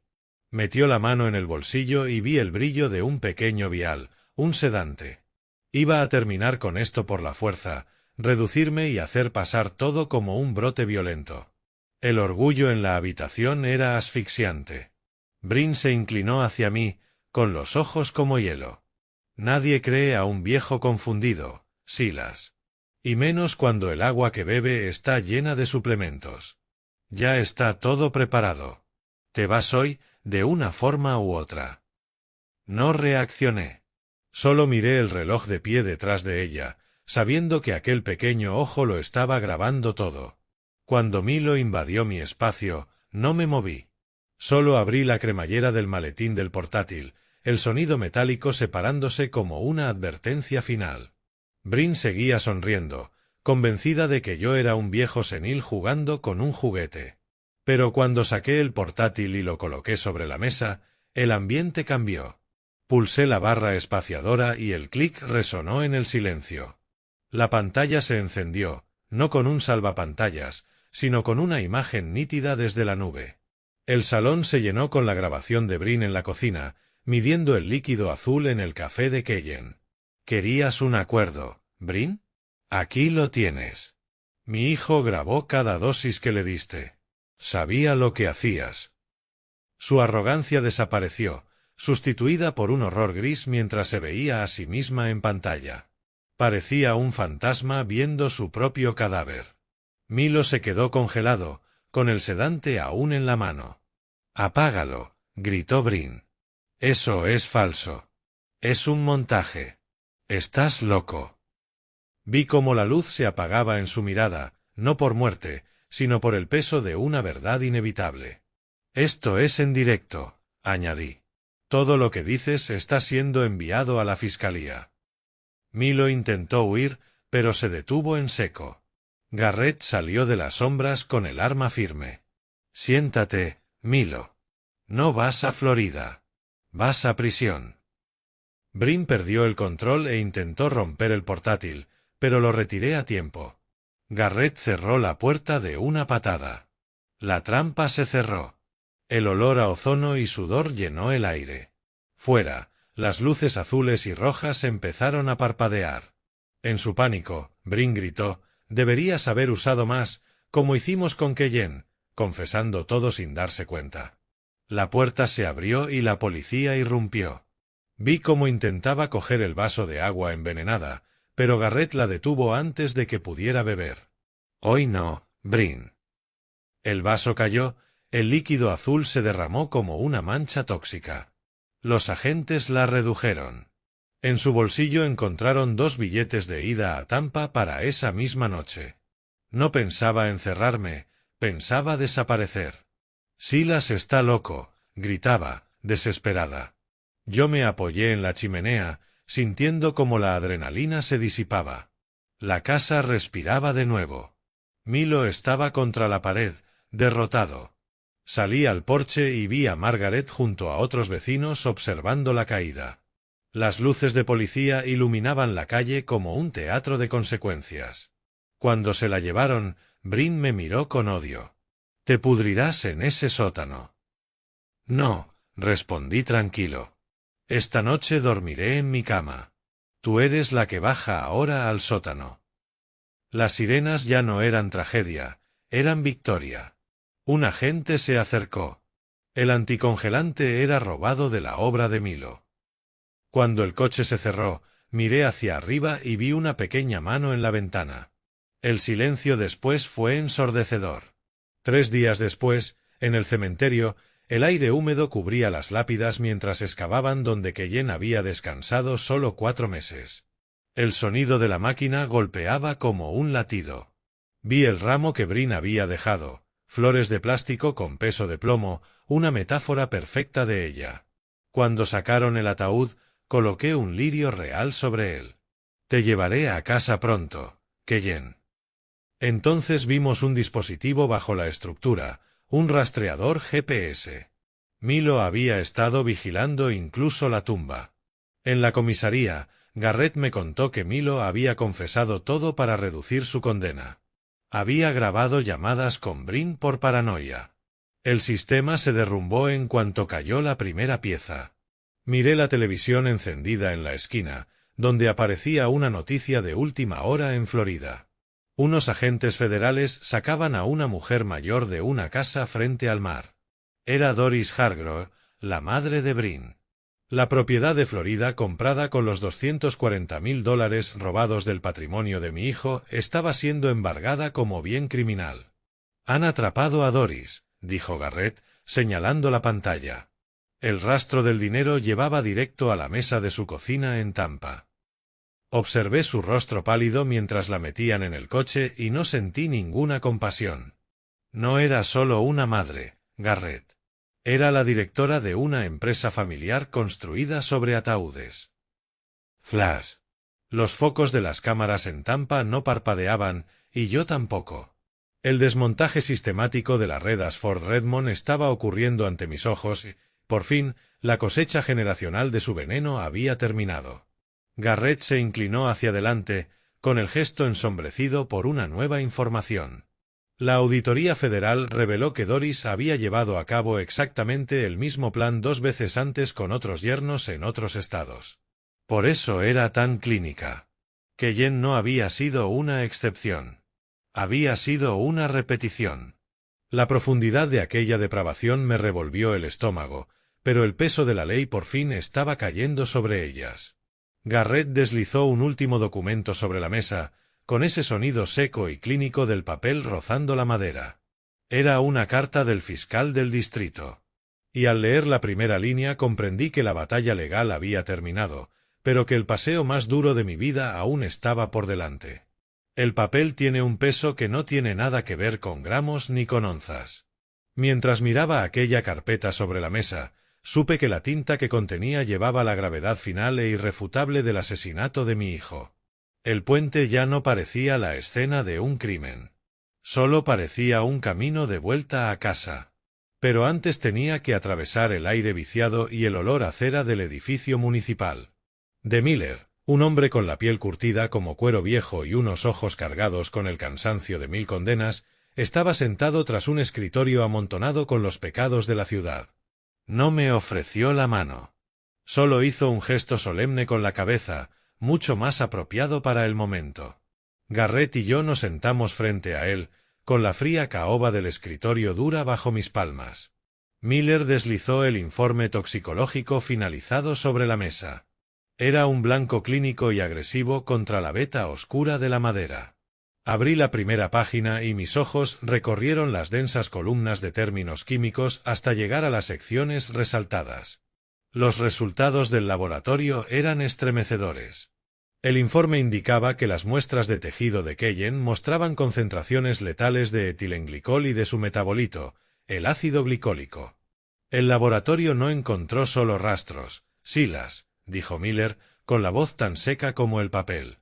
Speaker 1: Metió la mano en el bolsillo y vi el brillo de un pequeño vial, un sedante. Iba a terminar con esto por la fuerza, reducirme y hacer pasar todo como un brote violento. El orgullo en la habitación era asfixiante. Brin se inclinó hacia mí, con los ojos como hielo. Nadie cree a un viejo confundido, Silas. Y menos cuando el agua que bebe está llena de suplementos. Ya está todo preparado. Te vas hoy, de una forma u otra. No reaccioné. Solo miré el reloj de pie detrás de ella, sabiendo que aquel pequeño ojo lo estaba grabando todo. Cuando Milo invadió mi espacio, no me moví. Solo abrí la cremallera del maletín del portátil, el sonido metálico separándose como una advertencia final. Brin seguía sonriendo, convencida de que yo era un viejo senil jugando con un juguete. Pero cuando saqué el portátil y lo coloqué sobre la mesa, el ambiente cambió. Pulsé la barra espaciadora y el clic resonó en el silencio. La pantalla se encendió, no con un salvapantallas, sino con una imagen nítida desde la nube. El salón se llenó con la grabación de Brin en la cocina, midiendo el líquido azul en el café de Keyen. ¿Querías un acuerdo, Brin? Aquí lo tienes. Mi hijo grabó cada dosis que le diste. Sabía lo que hacías. Su arrogancia desapareció, sustituida por un horror gris mientras se veía a sí misma en pantalla. Parecía un fantasma viendo su propio cadáver. Milo se quedó congelado, con el sedante aún en la mano. «Apágalo», gritó Brin. «Eso es falso. Es un montaje. Estás loco». Vi cómo la luz se apagaba en su mirada, no por muerte, sino por el peso de una verdad inevitable. «Esto es en directo», añadí. «Todo lo que dices está siendo enviado a la fiscalía». Milo intentó huir, pero se detuvo en seco. Garrett salió de las sombras con el arma firme. «Siéntate, Milo. No vas a Florida. Vas a prisión». Brin perdió el control e intentó romper el portátil, pero lo retiré a tiempo. Garrett cerró la puerta de una patada. La trampa se cerró. El olor a ozono y sudor llenó el aire. Fuera, las luces azules y rojas empezaron a parpadear. En su pánico, Brin gritó: «Deberías haber usado más, como hicimos con Keyen», confesando todo sin darse cuenta. La puerta se abrió y la policía irrumpió. Vi cómo intentaba coger el vaso de agua envenenada, pero Garrett la detuvo antes de que pudiera beber. «Hoy no, Brin». El vaso cayó, el líquido azul se derramó como una mancha tóxica. Los agentes la redujeron. En su bolsillo encontraron 2 billetes de ida a Tampa para esa misma noche. No pensaba encerrarme, pensaba desaparecer. «Silas está loco», gritaba, desesperada. Yo me apoyé en la chimenea, sintiendo como la adrenalina se disipaba. La casa respiraba de nuevo. Milo estaba contra la pared, derrotado. Salí al porche y vi a Margaret junto a otros vecinos observando la caída. Las luces de policía iluminaban la calle como un teatro de consecuencias. Cuando se la llevaron, Brin me miró con odio. «Te pudrirás en ese sótano». «No», respondí tranquilo. «Esta noche dormiré en mi cama. Tú eres la que baja ahora al sótano». Las sirenas ya no eran tragedia, eran victoria. Un agente se acercó. El anticongelante era robado de la obra de Milo. Cuando el coche se cerró, miré hacia arriba y vi una pequeña mano en la ventana. El silencio después fue ensordecedor. 3 días después, en el cementerio, el aire húmedo cubría las lápidas mientras excavaban donde Keyen había descansado solo 4 meses. El sonido de la máquina golpeaba como un latido. Vi el ramo que Brin había dejado, flores de plástico con peso de plomo, una metáfora perfecta de ella. Cuando sacaron el ataúd, coloqué un lirio real sobre él. Te llevaré a casa pronto, Keyen. Entonces vimos un dispositivo bajo la estructura, un rastreador GPS. Milo había estado vigilando incluso la tumba. En la comisaría, Garrett me contó que Milo había confesado todo para reducir su condena. Había grabado llamadas con Brin por paranoia. El sistema se derrumbó en cuanto cayó la primera pieza. Miré la televisión encendida en la esquina, donde aparecía una noticia de última hora en Florida. Unos agentes federales sacaban a una mujer mayor de una casa frente al mar. Era Doris Hargrove, la madre de Brin. La propiedad de Florida comprada con los $240.000 robados del patrimonio de mi hijo estaba siendo embargada como bien criminal. Han atrapado a Doris, dijo Garrett, señalando la pantalla. El rastro del dinero llevaba directo a la mesa de su cocina en Tampa. Observé su rostro pálido mientras la metían en el coche y no sentí ninguna compasión. No era solo una madre, Garrett. Era la directora de una empresa familiar construida sobre ataúdes. Flash. Los focos de las cámaras en Tampa no parpadeaban, y yo tampoco. El desmontaje sistemático de la red Ashford Redmond estaba ocurriendo ante mis ojos y, por fin, la cosecha generacional de su veneno había terminado. Garrett se inclinó hacia adelante, con el gesto ensombrecido por una nueva información. La Auditoría Federal reveló que Doris había llevado a cabo exactamente el mismo plan 2 veces antes con otros yernos en otros estados. Por eso era tan clínica. Keyen no había sido una excepción. Había sido una repetición. La profundidad de aquella depravación me revolvió el estómago, pero el peso de la ley por fin estaba cayendo sobre ellas. Garrett deslizó un último documento sobre la mesa, con ese sonido seco y clínico del papel rozando la madera. Era una carta del fiscal del distrito. Y al leer la primera línea comprendí que la batalla legal había terminado, pero que el paseo más duro de mi vida aún estaba por delante. El papel tiene un peso que no tiene nada que ver con gramos ni con onzas. Mientras miraba aquella carpeta sobre la mesa, supe que la tinta que contenía llevaba la gravedad final e irrefutable del asesinato de mi hijo. El puente ya no parecía la escena de un crimen. Solo parecía un camino de vuelta a casa. Pero antes tenía que atravesar el aire viciado y el olor a cera del edificio municipal. De Miller, un hombre con la piel curtida como cuero viejo y unos ojos cargados con el cansancio de 1000 condenas, estaba sentado tras un escritorio amontonado con los pecados de la ciudad. No me ofreció la mano. Solo hizo un gesto solemne con la cabeza, mucho más apropiado para el momento. Garrett y yo nos sentamos frente a él, con la fría caoba del escritorio dura bajo mis palmas. Miller deslizó el informe toxicológico finalizado sobre la mesa. Era un blanco clínico y agresivo contra la veta oscura de la madera. Abrí la primera página y mis ojos recorrieron las densas columnas de términos químicos hasta llegar a las secciones resaltadas. Los resultados del laboratorio eran estremecedores. El informe indicaba que las muestras de tejido de Keyen mostraban concentraciones letales de etilenglicol y de su metabolito, el ácido glicólico. El laboratorio no encontró solo rastros, silas, dijo Miller, con la voz tan seca como el papel.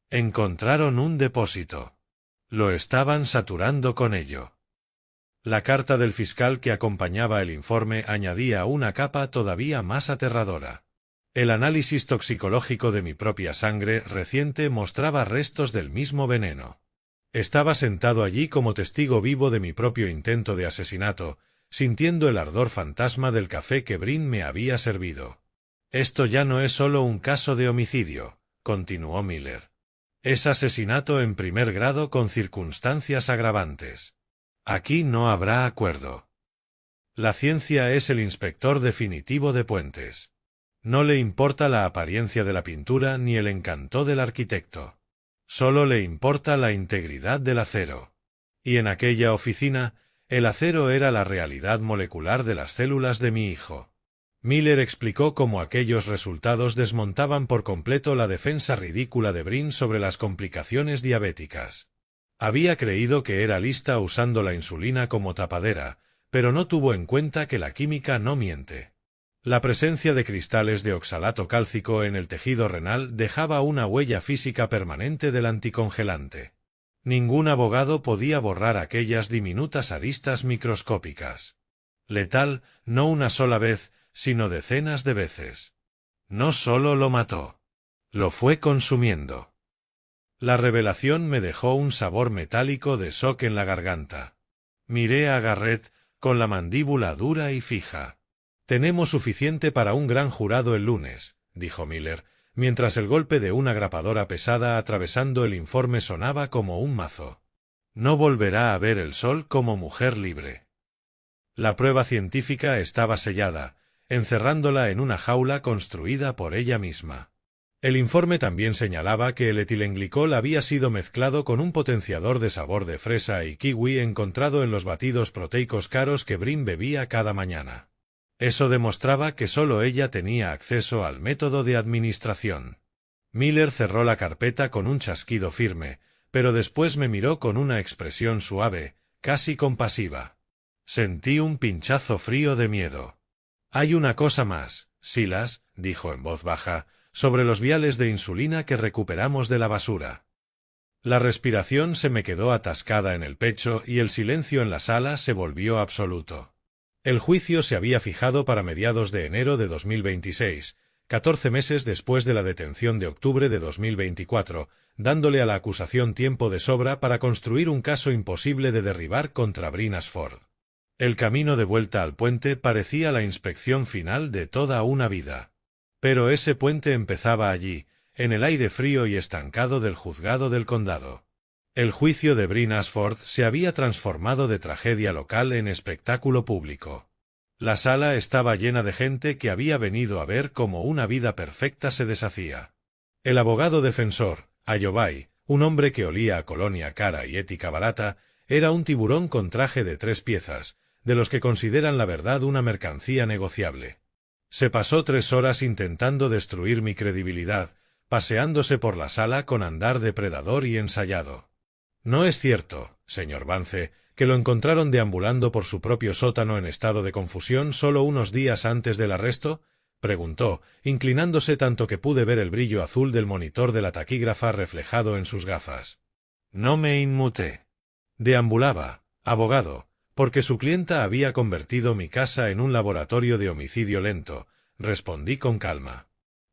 Speaker 1: Encontraron un depósito. Lo estaban saturando con ello. La carta del fiscal que acompañaba el informe añadía una capa todavía más aterradora. El análisis toxicológico de mi propia sangre reciente mostraba restos del mismo veneno. Estaba sentado allí como testigo vivo de mi propio intento de asesinato, sintiendo el ardor fantasma del café que Brin me había servido. Esto ya no es solo un caso de homicidio, continuó Miller. Es asesinato en primer grado con circunstancias agravantes. Aquí no habrá acuerdo. La ciencia es el inspector definitivo de puentes. No le importa la apariencia de la pintura ni el encanto del arquitecto. Solo le importa la integridad del acero. Y en aquella oficina, el acero era la realidad molecular de las células de mi hijo. Miller explicó cómo aquellos resultados desmontaban por completo la defensa ridícula de Brin sobre las complicaciones diabéticas. Había creído que era lista usando la insulina como tapadera, pero no tuvo en cuenta que la química no miente. La presencia de cristales de oxalato cálcico en el tejido renal dejaba una huella física permanente del anticongelante. Ningún abogado podía borrar aquellas diminutas aristas microscópicas. Letal, no una sola vez, sino decenas de veces. No solo lo mató. Lo fue consumiendo. La revelación me dejó un sabor metálico de shock en la garganta. Miré a Garrett, con la mandíbula dura y fija. «Tenemos suficiente para un gran jurado el lunes», dijo Miller, mientras el golpe de una grapadora pesada atravesando el informe sonaba como un mazo. «No volverá a ver el sol como mujer libre». La prueba científica estaba sellada, encerrándola en una jaula construida por ella misma. El informe también señalaba que el etilenglicol había sido mezclado con un potenciador de sabor de fresa y kiwi encontrado en los batidos proteicos caros que Brin bebía cada mañana. Eso demostraba que solo ella tenía acceso al método de administración. Miller cerró la carpeta con un chasquido firme, pero después me miró con una expresión suave, casi compasiva. Sentí un pinchazo frío de miedo. «Hay una cosa más, Silas», dijo en voz baja, «sobre los viales de insulina que recuperamos de la basura». La respiración se me quedó atascada en el pecho y el silencio en la sala se volvió absoluto. El juicio se había fijado para mediados de enero de 2026, 14 meses después de la detención de octubre de 2024, dándole a la acusación tiempo de sobra para construir un caso imposible de derribar contra Brin Ashford. El camino de vuelta al puente parecía la inspección final de toda una vida. Pero ese puente empezaba allí, en el aire frío y estancado del juzgado del condado. El juicio de Brin Ashford se había transformado de tragedia local en espectáculo público. La sala estaba llena de gente que había venido a ver cómo una vida perfecta se deshacía. El abogado defensor, Ayobay, un hombre que olía a colonia cara y ética barata, era un tiburón con traje de 3 piezas, de los que consideran la verdad una mercancía negociable. Se pasó 3 horas intentando destruir mi credibilidad, paseándose por la sala con andar depredador y ensayado. «¿No es cierto, señor Vance, que lo encontraron deambulando por su propio sótano en estado de confusión solo unos días antes del arresto?», preguntó, inclinándose tanto que pude ver el brillo azul del monitor de la taquígrafa reflejado en sus gafas. No me inmuté. Deambulaba, abogado, porque su clienta había convertido mi casa en un laboratorio de homicidio lento, respondí con calma.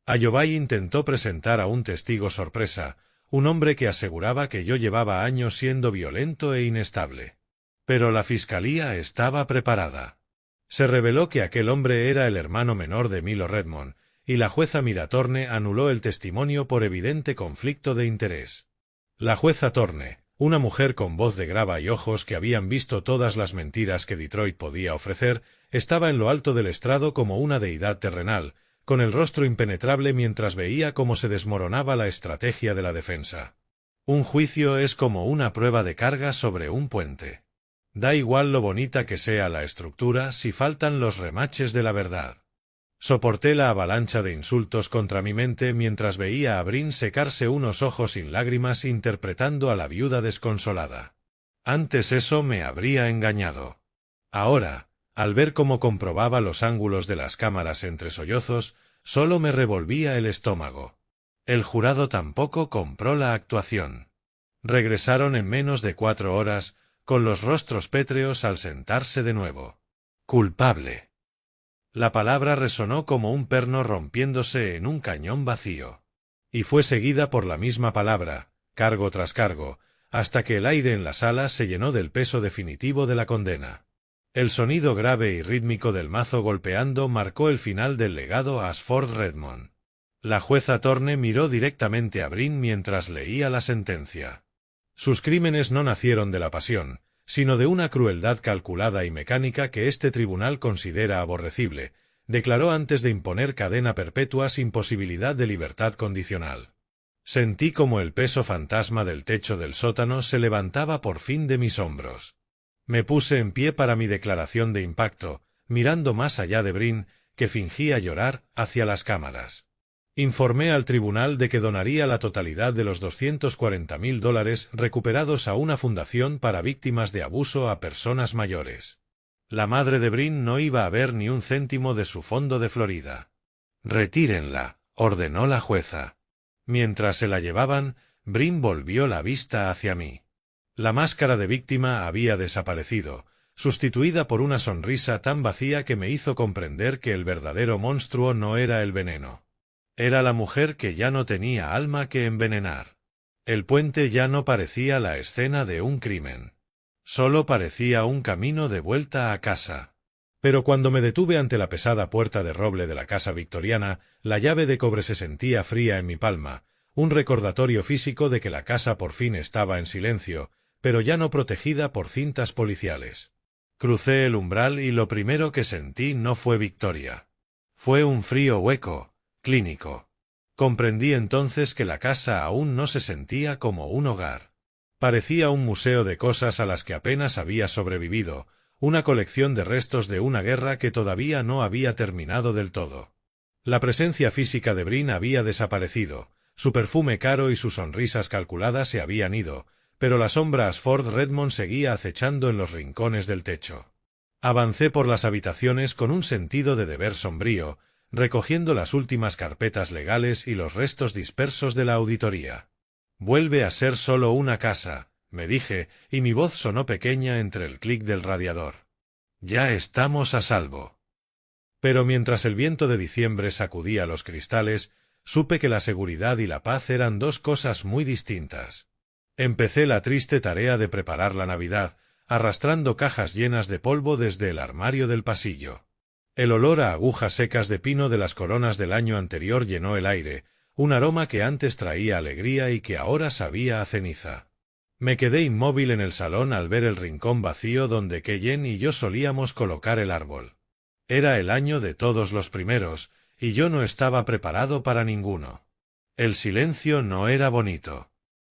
Speaker 1: Ayobay intentó presentar a un testigo sorpresa, un hombre que aseguraba que yo llevaba años siendo violento e inestable. Pero la fiscalía estaba preparada. Se reveló que aquel hombre era el hermano menor de Milo Redmond, y la jueza Miratorne anuló el testimonio por evidente conflicto de interés. La jueza Torne, una mujer con voz de grava y ojos que habían visto todas las mentiras que Detroit podía ofrecer, estaba en lo alto del estrado como una deidad terrenal, con el rostro impenetrable mientras veía cómo se desmoronaba la estrategia de la defensa. Un juicio es como una prueba de carga sobre un puente. Da igual lo bonita que sea la estructura si faltan los remaches de la verdad. Soporté la avalancha de insultos contra mi mente mientras veía a Brin secarse unos ojos sin lágrimas interpretando a la viuda desconsolada. Antes eso me habría engañado. Ahora, al ver cómo comprobaba los ángulos de las cámaras entre sollozos, solo me revolvía el estómago. El jurado tampoco compró la actuación. Regresaron en menos de 4 horas, con los rostros pétreos al sentarse de nuevo. Culpable. La palabra resonó como un perno rompiéndose en un cañón vacío. Y fue seguida por la misma palabra, cargo tras cargo, hasta que el aire en la sala se llenó del peso definitivo de la condena. El sonido grave y rítmico del mazo golpeando marcó el final del legado a Ashford Redmond. La jueza Torne miró directamente a Brin mientras leía la sentencia. Sus crímenes no nacieron de la pasión, sino de una crueldad calculada y mecánica que este tribunal considera aborrecible, declaró antes de imponer cadena perpetua sin posibilidad de libertad condicional. Sentí como el peso fantasma del techo del sótano se levantaba por fin de mis hombros. Me puse en pie para mi declaración de impacto, mirando más allá de Brin, que fingía llorar, hacia las cámaras. Informé al tribunal de que donaría la totalidad de los $240.000 recuperados a una fundación para víctimas de abuso a personas mayores. La madre de Brin no iba a ver ni un céntimo de su fondo de Florida. «Retírenla», ordenó la jueza. Mientras se la llevaban, Brin volvió la vista hacia mí. La máscara de víctima había desaparecido, sustituida por una sonrisa tan vacía que me hizo comprender que el verdadero monstruo no era el veneno. Era la mujer que ya no tenía alma que envenenar. El puente ya no parecía la escena de un crimen. Solo parecía un camino de vuelta a casa. Pero cuando me detuve ante la pesada puerta de roble de la casa victoriana, la llave de cobre se sentía fría en mi palma, un recordatorio físico de que la casa por fin estaba en silencio, pero ya no protegida por cintas policiales. Crucé el umbral y lo primero que sentí no fue victoria. Fue un frío hueco, clínico. Comprendí entonces que la casa aún no se sentía como un hogar. Parecía un museo de cosas a las que apenas había sobrevivido, una colección de restos de una guerra que todavía no había terminado del todo. La presencia física de Brin había desaparecido, su perfume caro y sus sonrisas calculadas se habían ido, pero la sombra Ashford Redmond seguía acechando en los rincones del techo. Avancé por las habitaciones con un sentido de deber sombrío, recogiendo las últimas carpetas legales y los restos dispersos de la auditoría. «Vuelve a ser solo una casa», me dije, y mi voz sonó pequeña entre el clic del radiador. «Ya estamos a salvo». Pero mientras el viento de diciembre sacudía los cristales, supe que la seguridad y la paz eran dos cosas muy distintas. Empecé la triste tarea de preparar la Navidad, arrastrando cajas llenas de polvo desde el armario del pasillo. El olor a agujas secas de pino de las coronas del año anterior llenó el aire, un aroma que antes traía alegría y que ahora sabía a ceniza. Me quedé inmóvil en el salón al ver el rincón vacío donde Keyen y yo solíamos colocar el árbol. Era el año de todos los primeros, y yo no estaba preparado para ninguno. El silencio no era bonito.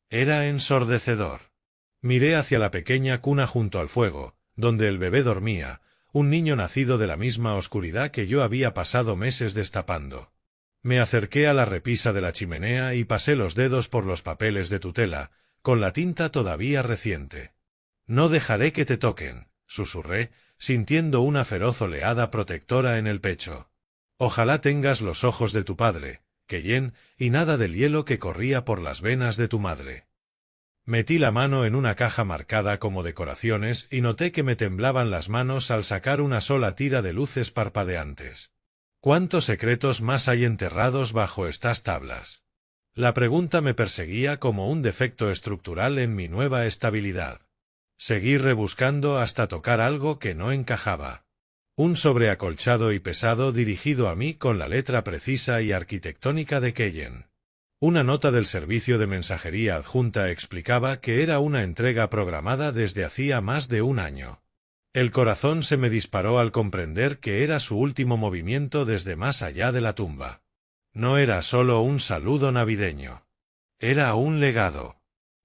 Speaker 1: Era ensordecedor. Miré hacia la pequeña cuna junto al fuego, donde el bebé dormía, un niño nacido de la misma oscuridad que yo había pasado meses destapando. Me acerqué a la repisa de la chimenea y pasé los dedos por los papeles de tutela, con la tinta todavía reciente. «No dejaré que te toquen», susurré, sintiendo una feroz oleada protectora en el pecho. «Ojalá tengas los ojos de tu padre, Keyen, y nada del hielo que corría por las venas de tu madre». Metí la mano en una caja marcada como decoraciones y noté que me temblaban las manos al sacar una sola tira de luces parpadeantes. ¿Cuántos secretos más hay enterrados bajo estas tablas? La pregunta me perseguía como un defecto estructural en mi nueva estabilidad. Seguí rebuscando hasta tocar algo que no encajaba. Un sobre acolchado y pesado dirigido a mí con la letra precisa y arquitectónica de Keyen. Una nota del servicio de mensajería adjunta explicaba que era una entrega programada desde hacía más de un año. El corazón se me disparó al comprender que era su último movimiento desde más allá de la tumba. No era solo un saludo navideño. Era un legado.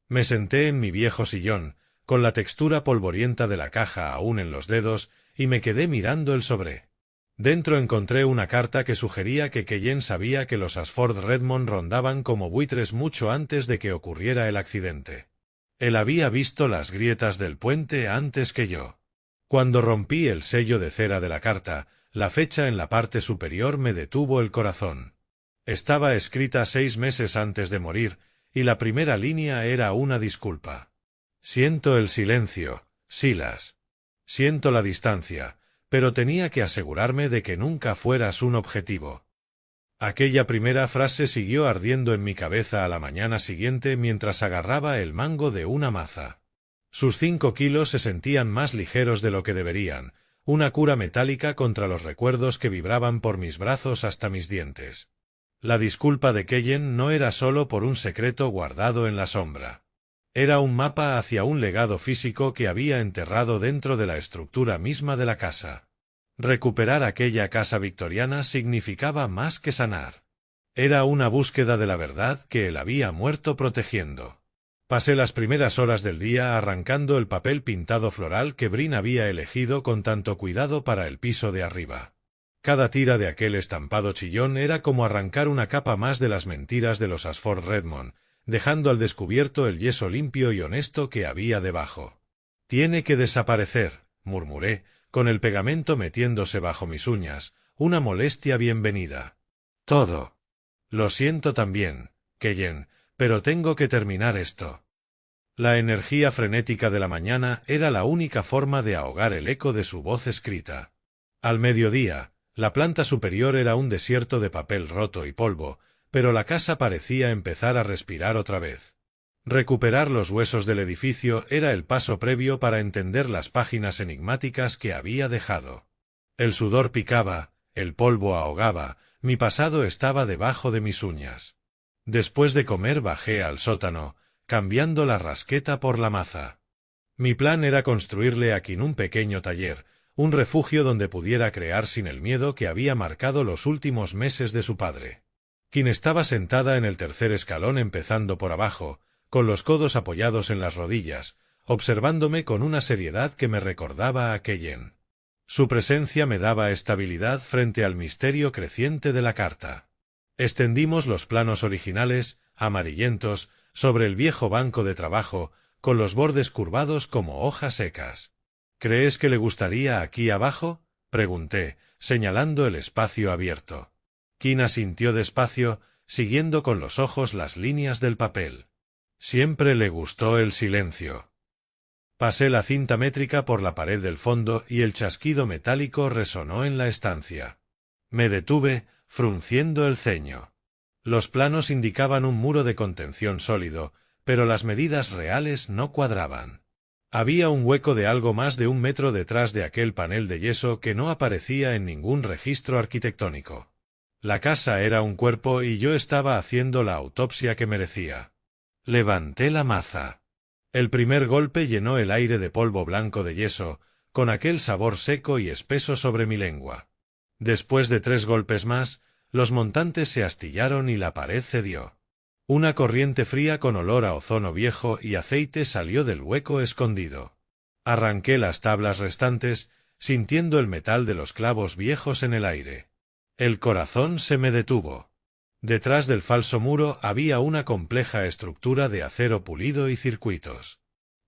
Speaker 1: Me senté en mi viejo sillón, con la textura polvorienta de la caja aún en los dedos, y me quedé mirando el sobre. Dentro encontré una carta que sugería que Keyen sabía que los Ashford Redmond rondaban como buitres mucho antes de que ocurriera el accidente. Él había visto las grietas del puente antes que yo. Cuando rompí el sello de cera de la carta, la fecha en la parte superior me detuvo el corazón. Estaba escrita 6 meses antes de morir, y la primera línea era una disculpa. «Siento el silencio, Silas. Siento la distancia, pero tenía que asegurarme de que nunca fueras un objetivo». Aquella primera frase siguió ardiendo en mi cabeza a la mañana siguiente mientras agarraba el mango de una maza. Sus 5 kilos se sentían más ligeros de lo que deberían, una cura metálica contra los recuerdos que vibraban por mis brazos hasta mis dientes. La disculpa de Keyen no era solo por un secreto guardado en la sombra. Era un mapa hacia un legado físico que había enterrado dentro de la estructura misma de la casa. Recuperar aquella casa victoriana significaba más que sanar. Era una búsqueda de la verdad que él había muerto protegiendo. Pasé las primeras horas del día arrancando el papel pintado floral que Brin había elegido con tanto cuidado para el piso de arriba. Cada tira de aquel estampado chillón era como arrancar una capa más de las mentiras de los Ashford Redmond, dejando al descubierto el yeso limpio y honesto que había debajo. «Tiene que desaparecer», murmuré, con el pegamento metiéndose bajo mis uñas, una molestia bienvenida. «Todo. Lo siento también, Keyen, pero tengo que terminar esto». La energía frenética de la mañana era la única forma de ahogar el eco de su voz escrita. Al mediodía, la planta superior era un desierto de papel roto y polvo, pero la casa parecía empezar a respirar otra vez. Recuperar los huesos del edificio era el paso previo para entender las páginas enigmáticas que había dejado. El sudor picaba, el polvo ahogaba, mi pasado estaba debajo de mis uñas. Después de comer bajé al sótano, cambiando la rasqueta por la maza. Mi plan era construirle a Kin un pequeño taller, un refugio donde pudiera crear sin el miedo que había marcado los últimos meses de su padre. Kin estaba sentada en el tercer escalón empezando por abajo, con los codos apoyados en las rodillas, observándome con una seriedad que me recordaba a Keyen. Su presencia me daba estabilidad frente al misterio creciente de la carta. Extendimos los planos originales, amarillentos, sobre el viejo banco de trabajo, con los bordes curvados como hojas secas. «¿Crees que le gustaría aquí abajo?», pregunté, señalando el espacio abierto. Kin asintió despacio, siguiendo con los ojos las líneas del papel. Siempre le gustó el silencio. Pasé la cinta métrica por la pared del fondo y el chasquido metálico resonó en la estancia. Me detuve, frunciendo el ceño. Los planos indicaban un muro de contención sólido, pero las medidas reales no cuadraban. Había un hueco de algo más de 1 metro detrás de aquel panel de yeso que no aparecía en ningún registro arquitectónico. La casa era un cuerpo y yo estaba haciendo la autopsia que merecía. Levanté la maza. El primer golpe llenó el aire de polvo blanco de yeso, con aquel sabor seco y espeso sobre mi lengua. Después de 3 golpes más, los montantes se astillaron y la pared cedió. Una corriente fría con olor a ozono viejo y aceite salió del hueco escondido. Arranqué las tablas restantes, sintiendo el metal de los clavos viejos en el aire. El corazón se me detuvo. Detrás del falso muro había una compleja estructura de acero pulido y circuitos.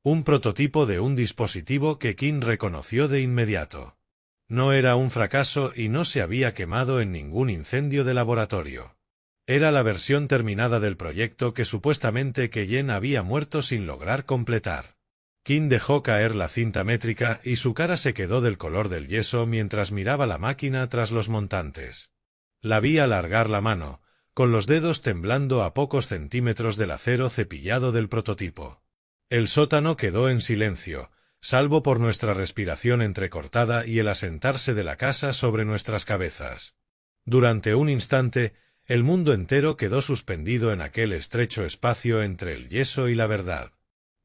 Speaker 1: Un prototipo de un dispositivo que Kin reconoció de inmediato. No era un fracaso y no se había quemado en ningún incendio de laboratorio. Era la versión terminada del proyecto que supuestamente Keyen había muerto sin lograr completar. Kin dejó caer la cinta métrica y su cara se quedó del color del yeso mientras miraba la máquina tras los montantes. La vi alargar la mano, con los dedos temblando a pocos centímetros del acero cepillado del prototipo. El sótano quedó en silencio, salvo por nuestra respiración entrecortada y el asentarse de la casa sobre nuestras cabezas. Durante un instante, el mundo entero quedó suspendido en aquel estrecho espacio entre el yeso y la verdad.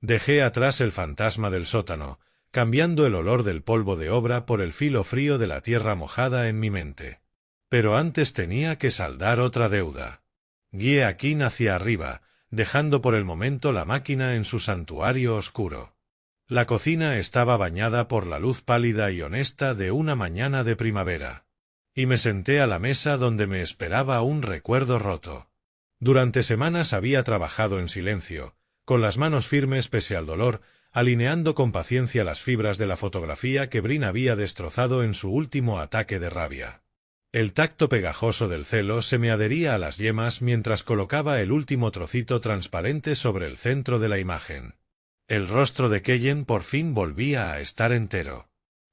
Speaker 1: Dejé atrás el fantasma del sótano, cambiando el olor del polvo de obra por el filo frío de la tierra mojada en mi mente. Pero antes tenía que saldar otra deuda. Guié a Kin hacia arriba, dejando por el momento la máquina en su santuario oscuro. La cocina estaba bañada por la luz pálida y honesta de una mañana de primavera. Y me senté a la mesa donde me esperaba un recuerdo roto. Durante semanas había trabajado en silencio, con las manos firmes pese al dolor, alineando con paciencia las fibras de la fotografía que Brin había destrozado en su último ataque de rabia. El tacto pegajoso del celo se me adhería a las yemas mientras colocaba el último trocito transparente sobre el centro de la imagen. El rostro de Keyen por fin volvía a estar entero.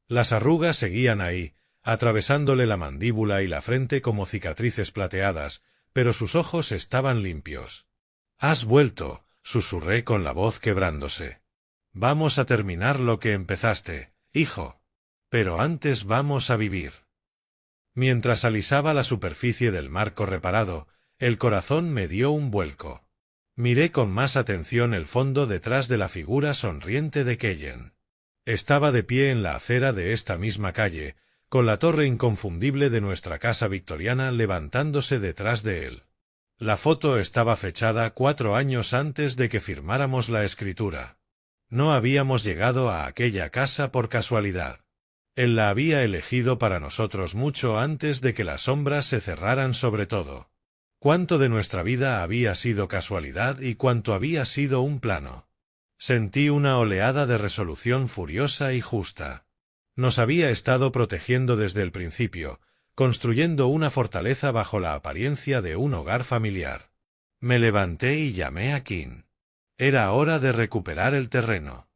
Speaker 1: Las arrugas seguían ahí, atravesándole la mandíbula y la frente como cicatrices plateadas, pero sus ojos estaban limpios. «Has vuelto», susurré con la voz quebrándose. «Vamos a terminar lo que empezaste, hijo. Pero antes vamos a vivir». Mientras alisaba la superficie del marco reparado, el corazón me dio un vuelco. Miré con más atención el fondo detrás de la figura sonriente de Keyen. Estaba de pie en la acera de esta misma calle, con la torre inconfundible de nuestra casa victoriana levantándose detrás de él. La foto estaba fechada 4 años antes de que firmáramos la escritura. No habíamos llegado a aquella casa por casualidad. Él la había elegido para nosotros mucho antes de que las sombras se cerraran sobre todo. Cuánto de nuestra vida había sido casualidad y cuánto había sido un plano. Sentí una oleada de resolución furiosa y justa. Nos había estado protegiendo desde el principio, construyendo una fortaleza bajo la apariencia de un hogar familiar. Me levanté y llamé a Kim. Era hora de recuperar el terreno.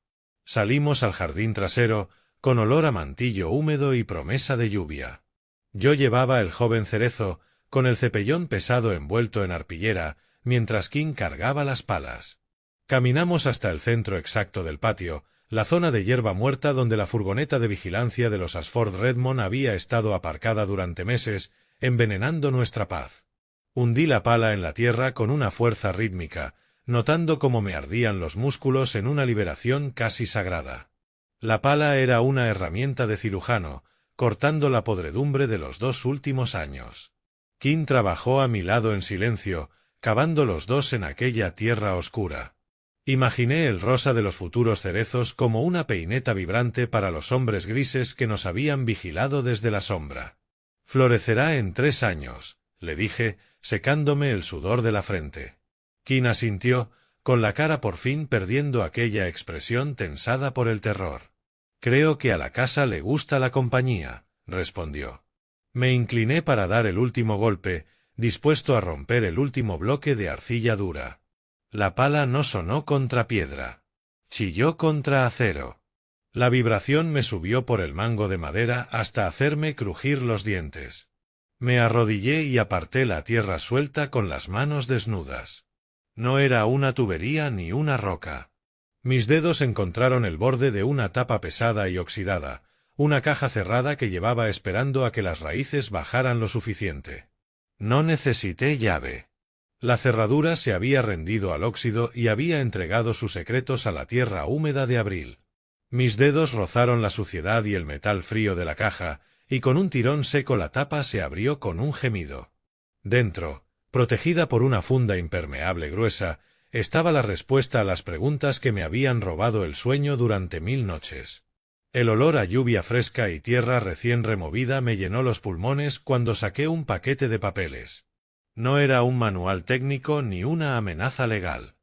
Speaker 1: Salimos al jardín trasero, con olor a mantillo húmedo y promesa de lluvia. Yo llevaba el joven cerezo, con el cepellón pesado envuelto en arpillera, mientras Kim cargaba las palas. Caminamos hasta el centro exacto del patio, la zona de hierba muerta donde la furgoneta de vigilancia de los Ashford Redmond había estado aparcada durante meses, envenenando nuestra paz. Hundí la pala en la tierra con una fuerza rítmica, notando cómo me ardían los músculos en una liberación casi sagrada. La pala era una herramienta de cirujano, cortando la podredumbre de los 2 últimos años. Kim trabajó a mi lado en silencio, cavando los dos en aquella tierra oscura. Imaginé el rosa de los futuros cerezos como una peineta vibrante para los hombres grises que nos habían vigilado desde la sombra. «Florecerá en 3 años», le dije, secándome el sudor de la frente. Kim asintió, con la cara por fin perdiendo aquella expresión tensada por el terror. «Creo que a la casa le gusta la compañía», respondió. Me incliné para dar el último golpe, dispuesto a romper el último bloque de arcilla dura. La pala no sonó contra piedra. Chilló contra acero. La vibración me subió por el mango de madera hasta hacerme crujir los dientes. Me arrodillé y aparté la tierra suelta con las manos desnudas. No era una tubería ni una roca. Mis dedos encontraron el borde de una tapa pesada y oxidada, una caja cerrada que llevaba esperando a que las raíces bajaran lo suficiente. No necesité llave. La cerradura se había rendido al óxido y había entregado sus secretos a la tierra húmeda de abril. Mis dedos rozaron la suciedad y el metal frío de la caja, y con un tirón seco la tapa se abrió con un gemido. Dentro, protegida por una funda impermeable gruesa, estaba la respuesta a las preguntas que me habían robado el sueño durante 1000 noches. El olor a lluvia fresca y tierra recién removida me llenó los pulmones cuando saqué un paquete de papeles. No era un manual técnico ni una amenaza legal.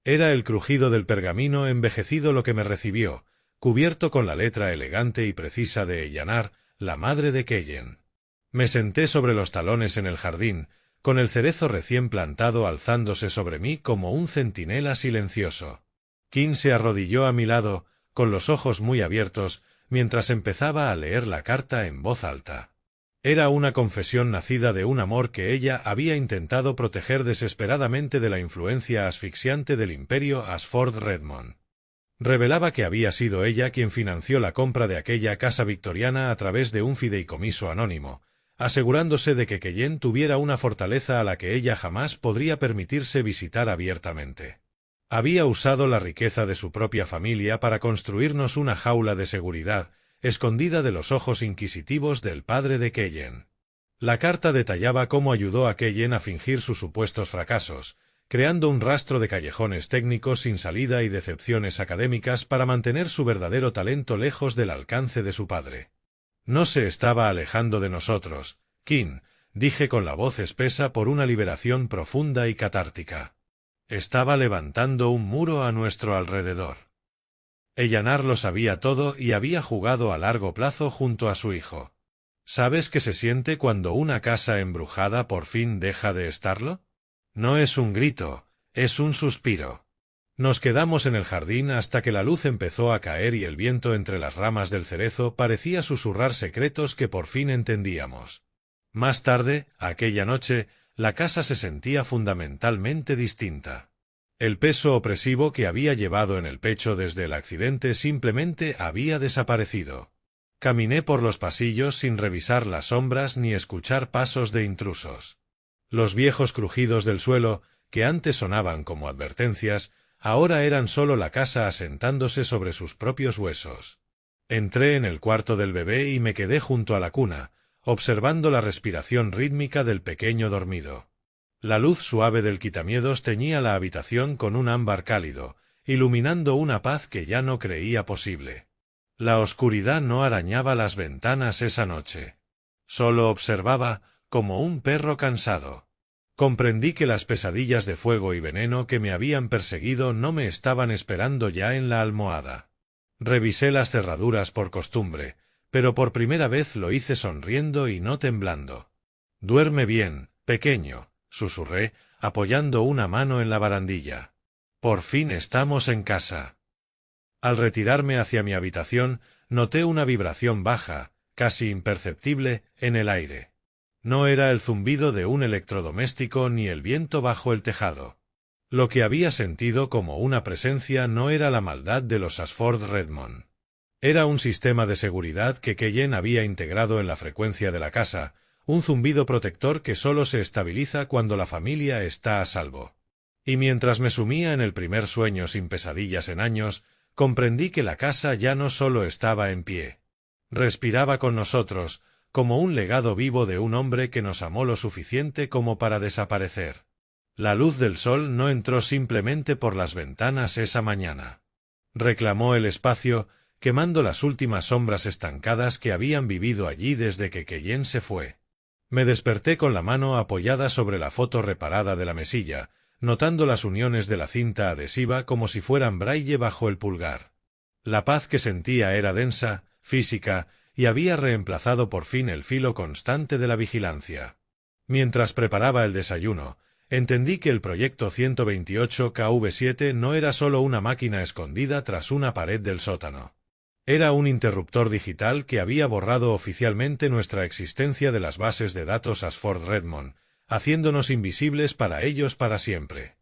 Speaker 1: Era el crujido del pergamino envejecido lo que me recibió, cubierto con la letra elegante y precisa de Ellanar, la madre de Keyen. Me senté sobre los talones en el jardín, con el cerezo recién plantado alzándose sobre mí como un centinela silencioso. Kim se arrodilló a mi lado, con los ojos muy abiertos, mientras empezaba a leer la carta en voz alta. Era una confesión nacida de un amor que ella había intentado proteger desesperadamente de la influencia asfixiante del imperio Ashford Redmond. Revelaba que había sido ella quien financió la compra de aquella casa victoriana a través de un fideicomiso anónimo, asegurándose de que Keyen tuviera una fortaleza a la que ella jamás podría permitirse visitar abiertamente. Había usado la riqueza de su propia familia para construirnos una jaula de seguridad, escondida de los ojos inquisitivos del padre de Keyen. La carta detallaba cómo ayudó a Keyen a fingir sus supuestos fracasos, creando un rastro de callejones técnicos sin salida y decepciones académicas para mantener su verdadero talento lejos del alcance de su padre. No se estaba alejando de nosotros, Kim, dije con la voz espesa por una liberación profunda y catártica. Estaba levantando un muro a nuestro alrededor. Ellanar lo sabía todo y había jugado a largo plazo junto a su hijo. ¿Sabes qué se siente cuando una casa embrujada por fin deja de estarlo? No es un grito, es un suspiro. Nos quedamos en el jardín hasta que la luz empezó a caer y el viento entre las ramas del cerezo parecía susurrar secretos que por fin entendíamos. Más tarde, aquella noche, la casa se sentía fundamentalmente distinta. El peso opresivo que había llevado en el pecho desde el accidente simplemente había desaparecido. Caminé por los pasillos sin revisar las sombras ni escuchar pasos de intrusos. Los viejos crujidos del suelo, que antes sonaban como advertencias, ahora eran solo la casa asentándose sobre sus propios huesos. Entré en el cuarto del bebé y me quedé junto a la cuna, observando la respiración rítmica del pequeño dormido. La luz suave del quitamiedos teñía la habitación con un ámbar cálido, iluminando una paz que ya no creía posible. La oscuridad no arañaba las ventanas esa noche. Solo observaba, como un perro cansado. Comprendí que las pesadillas de fuego y veneno que me habían perseguido no me estaban esperando ya en la almohada. Revisé las cerraduras por costumbre, pero por primera vez lo hice sonriendo y no temblando. «Duerme bien, pequeño», susurré, apoyando una mano en la barandilla. «Por fin estamos en casa». Al retirarme hacia mi habitación, noté una vibración baja, casi imperceptible, en el aire. No era el zumbido de un electrodoméstico ni el viento bajo el tejado. Lo que había sentido como una presencia no era la maldad de los Ashford Redmond. Era un sistema de seguridad que Keyen había integrado en la frecuencia de la casa, un zumbido protector que solo se estabiliza cuando la familia está a salvo. Y mientras me sumía en el primer sueño sin pesadillas en años, comprendí que la casa ya no solo estaba en pie. Respiraba con nosotros, como un legado vivo de un hombre que nos amó lo suficiente como para desaparecer. La luz del sol no entró simplemente por las ventanas esa mañana. Reclamó el espacio, quemando las últimas sombras estancadas que habían vivido allí desde que Keyen se fue. Me desperté con la mano apoyada sobre la foto reparada de la mesilla, notando las uniones de la cinta adhesiva como si fueran braille bajo el pulgar. La paz que sentía era densa, física, y había reemplazado por fin el filo constante de la vigilancia. Mientras preparaba el desayuno, entendí que el proyecto 128KV7 no era solo una máquina escondida tras una pared del sótano. Era un interruptor digital que había borrado oficialmente nuestra existencia de las bases de datos Ashford Redmond, haciéndonos invisibles para ellos para siempre.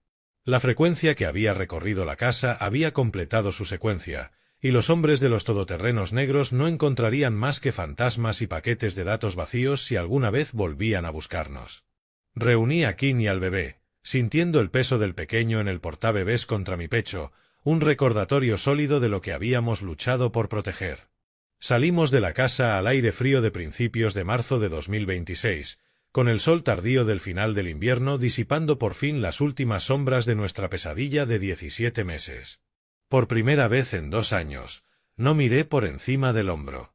Speaker 1: La frecuencia que había recorrido la casa había completado su secuencia, y los hombres de los todoterrenos negros no encontrarían más que fantasmas y paquetes de datos vacíos si alguna vez volvían a buscarnos. Reuní a Kim y al bebé, sintiendo el peso del pequeño en el portabebés contra mi pecho, un recordatorio sólido de lo que habíamos luchado por proteger. Salimos de la casa al aire frío de principios de marzo de 2026, con el sol tardío del final del invierno disipando por fin las últimas sombras de nuestra pesadilla de 17 meses. Por primera vez en 2 años, no miré por encima del hombro.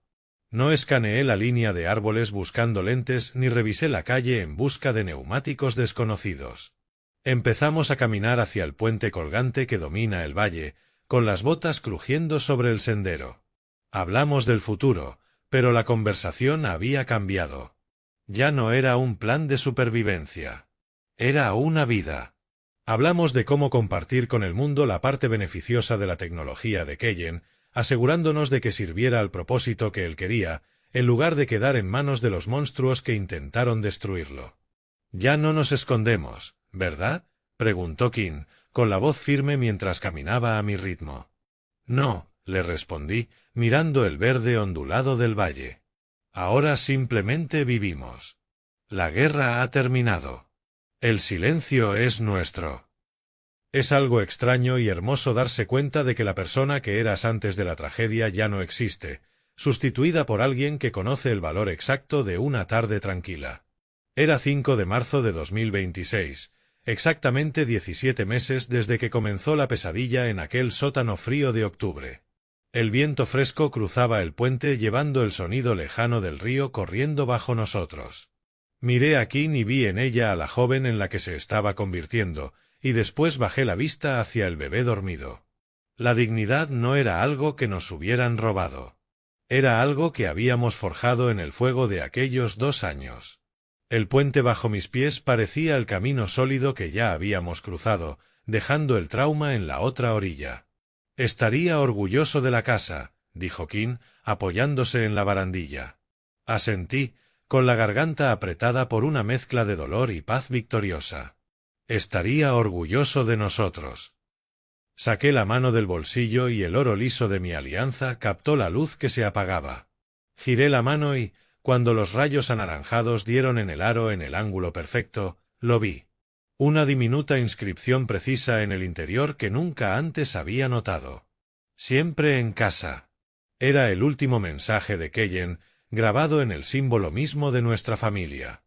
Speaker 1: No escaneé la línea de árboles buscando lentes ni revisé la calle en busca de neumáticos desconocidos. Empezamos a caminar hacia el puente colgante que domina el valle, con las botas crujiendo sobre el sendero. Hablamos del futuro, pero la conversación había cambiado. Ya no era un plan de supervivencia. Era una vida. Hablamos de cómo compartir con el mundo la parte beneficiosa de la tecnología de Keyen, asegurándonos de que sirviera al propósito que él quería, en lugar de quedar en manos de los monstruos que intentaron destruirlo. «Ya no nos escondemos, ¿verdad?», preguntó Kim, con la voz firme mientras caminaba a mi ritmo. «No», le respondí, mirando el verde ondulado del valle. «Ahora simplemente vivimos. La guerra ha terminado. El silencio es nuestro». Es algo extraño y hermoso darse cuenta de que la persona que eras antes de la tragedia ya no existe, sustituida por alguien que conoce el valor exacto de una tarde tranquila. Era 5 de marzo de 2026, exactamente 17 meses desde que comenzó la pesadilla en aquel sótano frío de octubre. El viento fresco cruzaba el puente llevando el sonido lejano del río corriendo bajo nosotros. Miré a Kim y vi en ella a la joven en la que se estaba convirtiendo, y después bajé la vista hacia el bebé dormido. La dignidad no era algo que nos hubieran robado. Era algo que habíamos forjado en el fuego de aquellos 2 años. El puente bajo mis pies parecía el camino sólido que ya habíamos cruzado, dejando el trauma en la otra orilla. «Estaría orgulloso de la casa», dijo Kim, apoyándose en la barandilla. Asentí, con la garganta apretada por una mezcla de dolor y paz victoriosa. «Estaría orgulloso de nosotros». Saqué la mano del bolsillo y el oro liso de mi alianza captó la luz que se apagaba. Giré la mano y, cuando los rayos anaranjados dieron en el aro en el ángulo perfecto, lo vi. Una diminuta inscripción precisa en el interior que nunca antes había notado. «Siempre en casa». Era el último mensaje de Keyen, grabado en el símbolo mismo de nuestra familia.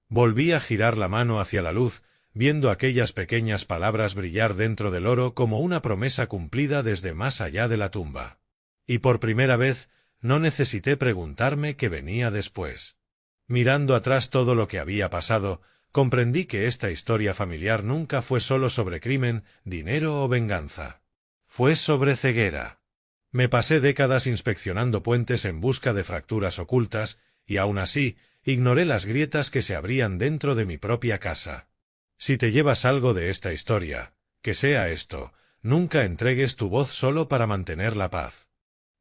Speaker 1: Volví a girar la mano hacia la luz, viendo aquellas pequeñas palabras brillar dentro del oro como una promesa cumplida desde más allá de la tumba. Y por primera vez, no necesité preguntarme qué venía después. Mirando atrás todo lo que había pasado, comprendí que esta historia familiar nunca fue solo sobre crimen, dinero o venganza. Fue sobre ceguera. Me pasé décadas inspeccionando puentes en busca de fracturas ocultas, y aún así, ignoré las grietas que se abrían dentro de mi propia casa. Si te llevas algo de esta historia, que sea esto: nunca entregues tu voz solo para mantener la paz.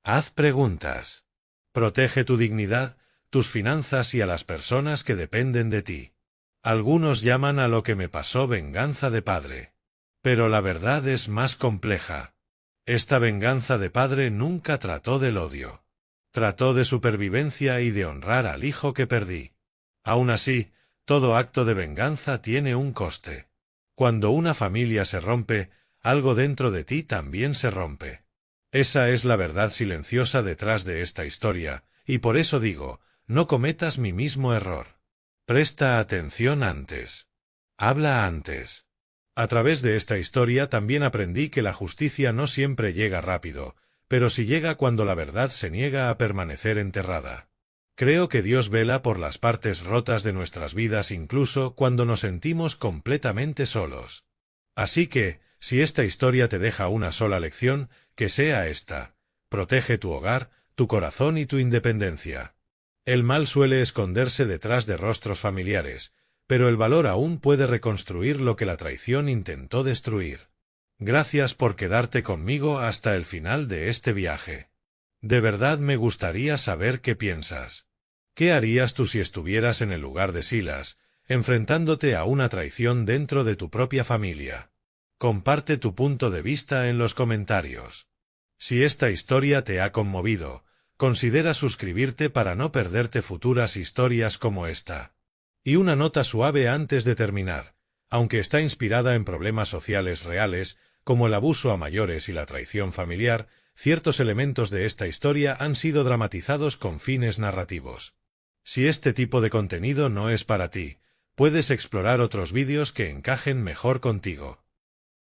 Speaker 1: Haz preguntas. Protege tu dignidad, tus finanzas y a las personas que dependen de ti. Algunos llaman a lo que me pasó venganza de padre. Pero la verdad es más compleja. Esta venganza de padre nunca trató del odio. Trató de supervivencia y de honrar al hijo que perdí. Aún así, todo acto de venganza tiene un coste. Cuando una familia se rompe, algo dentro de ti también se rompe. Esa es la verdad silenciosa detrás de esta historia, y por eso digo, no cometas mi mismo error. Presta atención antes. Habla antes. A través de esta historia también aprendí que la justicia no siempre llega rápido, pero sí llega cuando la verdad se niega a permanecer enterrada. Creo que Dios vela por las partes rotas de nuestras vidas incluso cuando nos sentimos completamente solos. Así que, si esta historia te deja una sola lección, que sea esta: protege tu hogar, tu corazón y tu independencia. El mal suele esconderse detrás de rostros familiares, pero el valor aún puede reconstruir lo que la traición intentó destruir. Gracias por quedarte conmigo hasta el final de este viaje. De verdad me gustaría saber qué piensas. ¿Qué harías tú si estuvieras en el lugar de Silas, enfrentándote a una traición dentro de tu propia familia? Comparte tu punto de vista en los comentarios. Si esta historia te ha conmovido, considera suscribirte para no perderte futuras historias como esta. Y una nota suave antes de terminar: aunque está inspirada en problemas sociales reales, como el abuso a mayores y la traición familiar, ciertos elementos de esta historia han sido dramatizados con fines narrativos. Si este tipo de contenido no es para ti, puedes explorar otros vídeos que encajen mejor contigo.